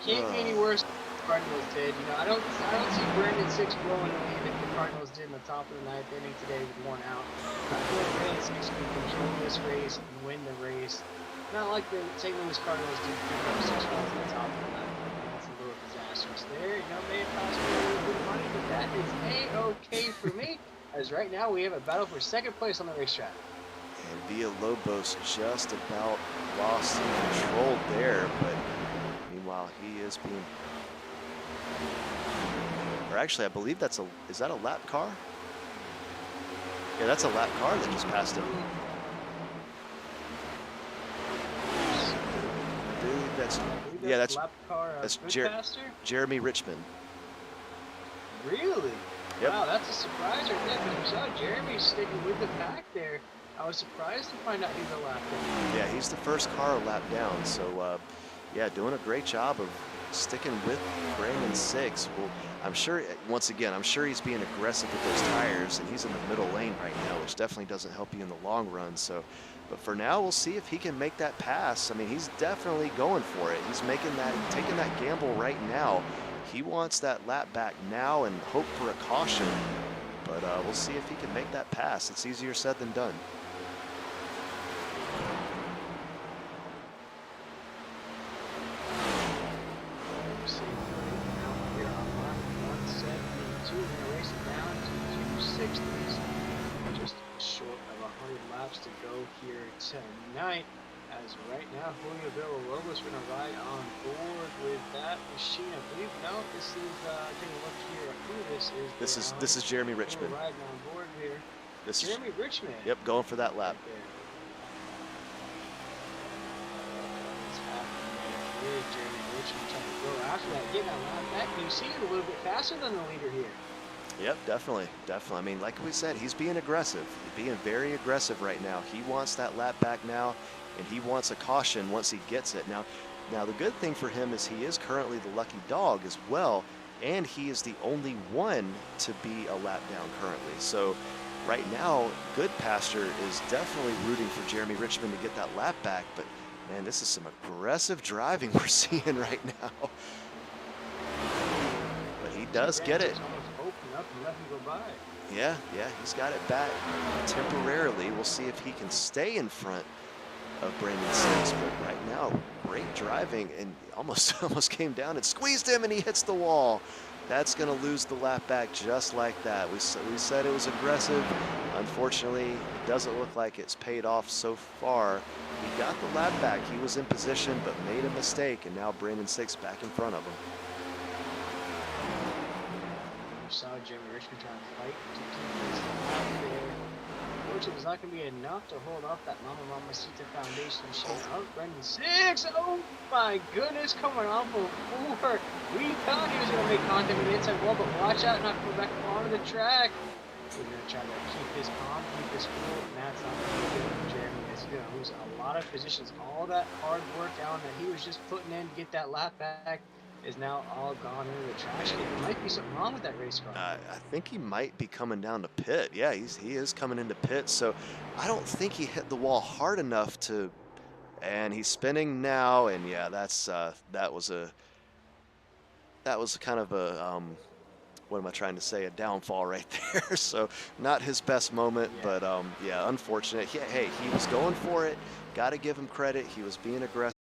Can't be any worse than the Cardinals did. You know, I don't see Brandon 6 blowing a lead if the Cardinals did in the top of the 9th inning today with 1 out. I feel like Brandon 6 can control this race and win the race. Not like the St. Louis Cardinals did pick up 6 runs in the top of the 9th. That's a little disastrous there. You know, may have cost me a little bit of money, but that is A-okay for me. As right now we have a battle for second place on the racetrack. And Villalobos just about lost control there, but meanwhile he is being, or actually I believe is that a lap car? Yeah, that's a lap car that just passed him. I believe that's lap car, that's Jeremy Richmond. Really? Yep. Wow, that's a surprise right there, because we saw Jeremy sticking with the pack there. I was surprised to find out he's a lap down. Yeah, he's the first car a lap down, so yeah, doing a great job of sticking with Brandon 6. Well, I'm sure, once again, I'm sure he's being aggressive with those tires, and he's in the middle lane right now, which definitely doesn't help you in the long run. So, but for now, we'll see if he can make that pass. I mean, he's definitely going for it. He's taking that gamble right now. He wants that lap back now and hope for a caution, but we'll see if he can make that pass. It's easier said than done. Just short of 100 laps to go here tonight. As right now, Julio Villalobos going to ride on board with that machine. I believe, no, this is, taking a look here at who this is. This is Jeremy Richmond. Riding on board here. This Jeremy Richmond. Yep, going for that lap. is Jeremy Richmond trying to go after that, getting that lap back. Can you see it a little bit faster than the leader here? Yep, definitely, definitely. I mean, like we said, he's being aggressive. He's being very aggressive right now. He wants that lap back now, and he wants a caution once he gets it. Now the good thing for him is he is currently the lucky dog as well, and he is the only one to be a lap down currently. So right now, Good Pasture is definitely rooting for Jeremy Richmond to get that lap back, but man, this is some aggressive driving we're seeing right now. But he does get it. Up and let him go by. Yeah, he's got it back temporarily. We'll see if he can stay in front of Brandon Six, but right now, great driving, and almost came down and squeezed him, and he hits the wall. That's going to lose the lap back just like that. We said it was aggressive. Unfortunately, it doesn't look like it's paid off so far. He got the lap back. He was in position, but made a mistake, and now Brandon Six back in front of him. You saw Jeremy Richmond trying to fight to keep this out there. Unfortunately, it's not going to be enough to hold off that Mamacita Foundation shot out. Brendan Six, oh my goodness, coming off of 4. We thought he was going to make contact with the inside wall, but watch out, not go back onto the track. We're going to try to keep this calm, keep this cool, and that's not going to be good for Jeremy. He's going to lose a lot of positions. All that hard work down that he was just putting in to get that lap back is now all gone into the trash can. There might be something wrong with that race car. I think he might be coming down to pit. Yeah, he is coming into pit. So I don't think he hit the wall hard enough to, and he's spinning now. And yeah, that was kind of a what am I trying to say? A downfall right there. So not his best moment, but yeah, unfortunate. Hey, he was going for it. Got to give him credit. He was being aggressive.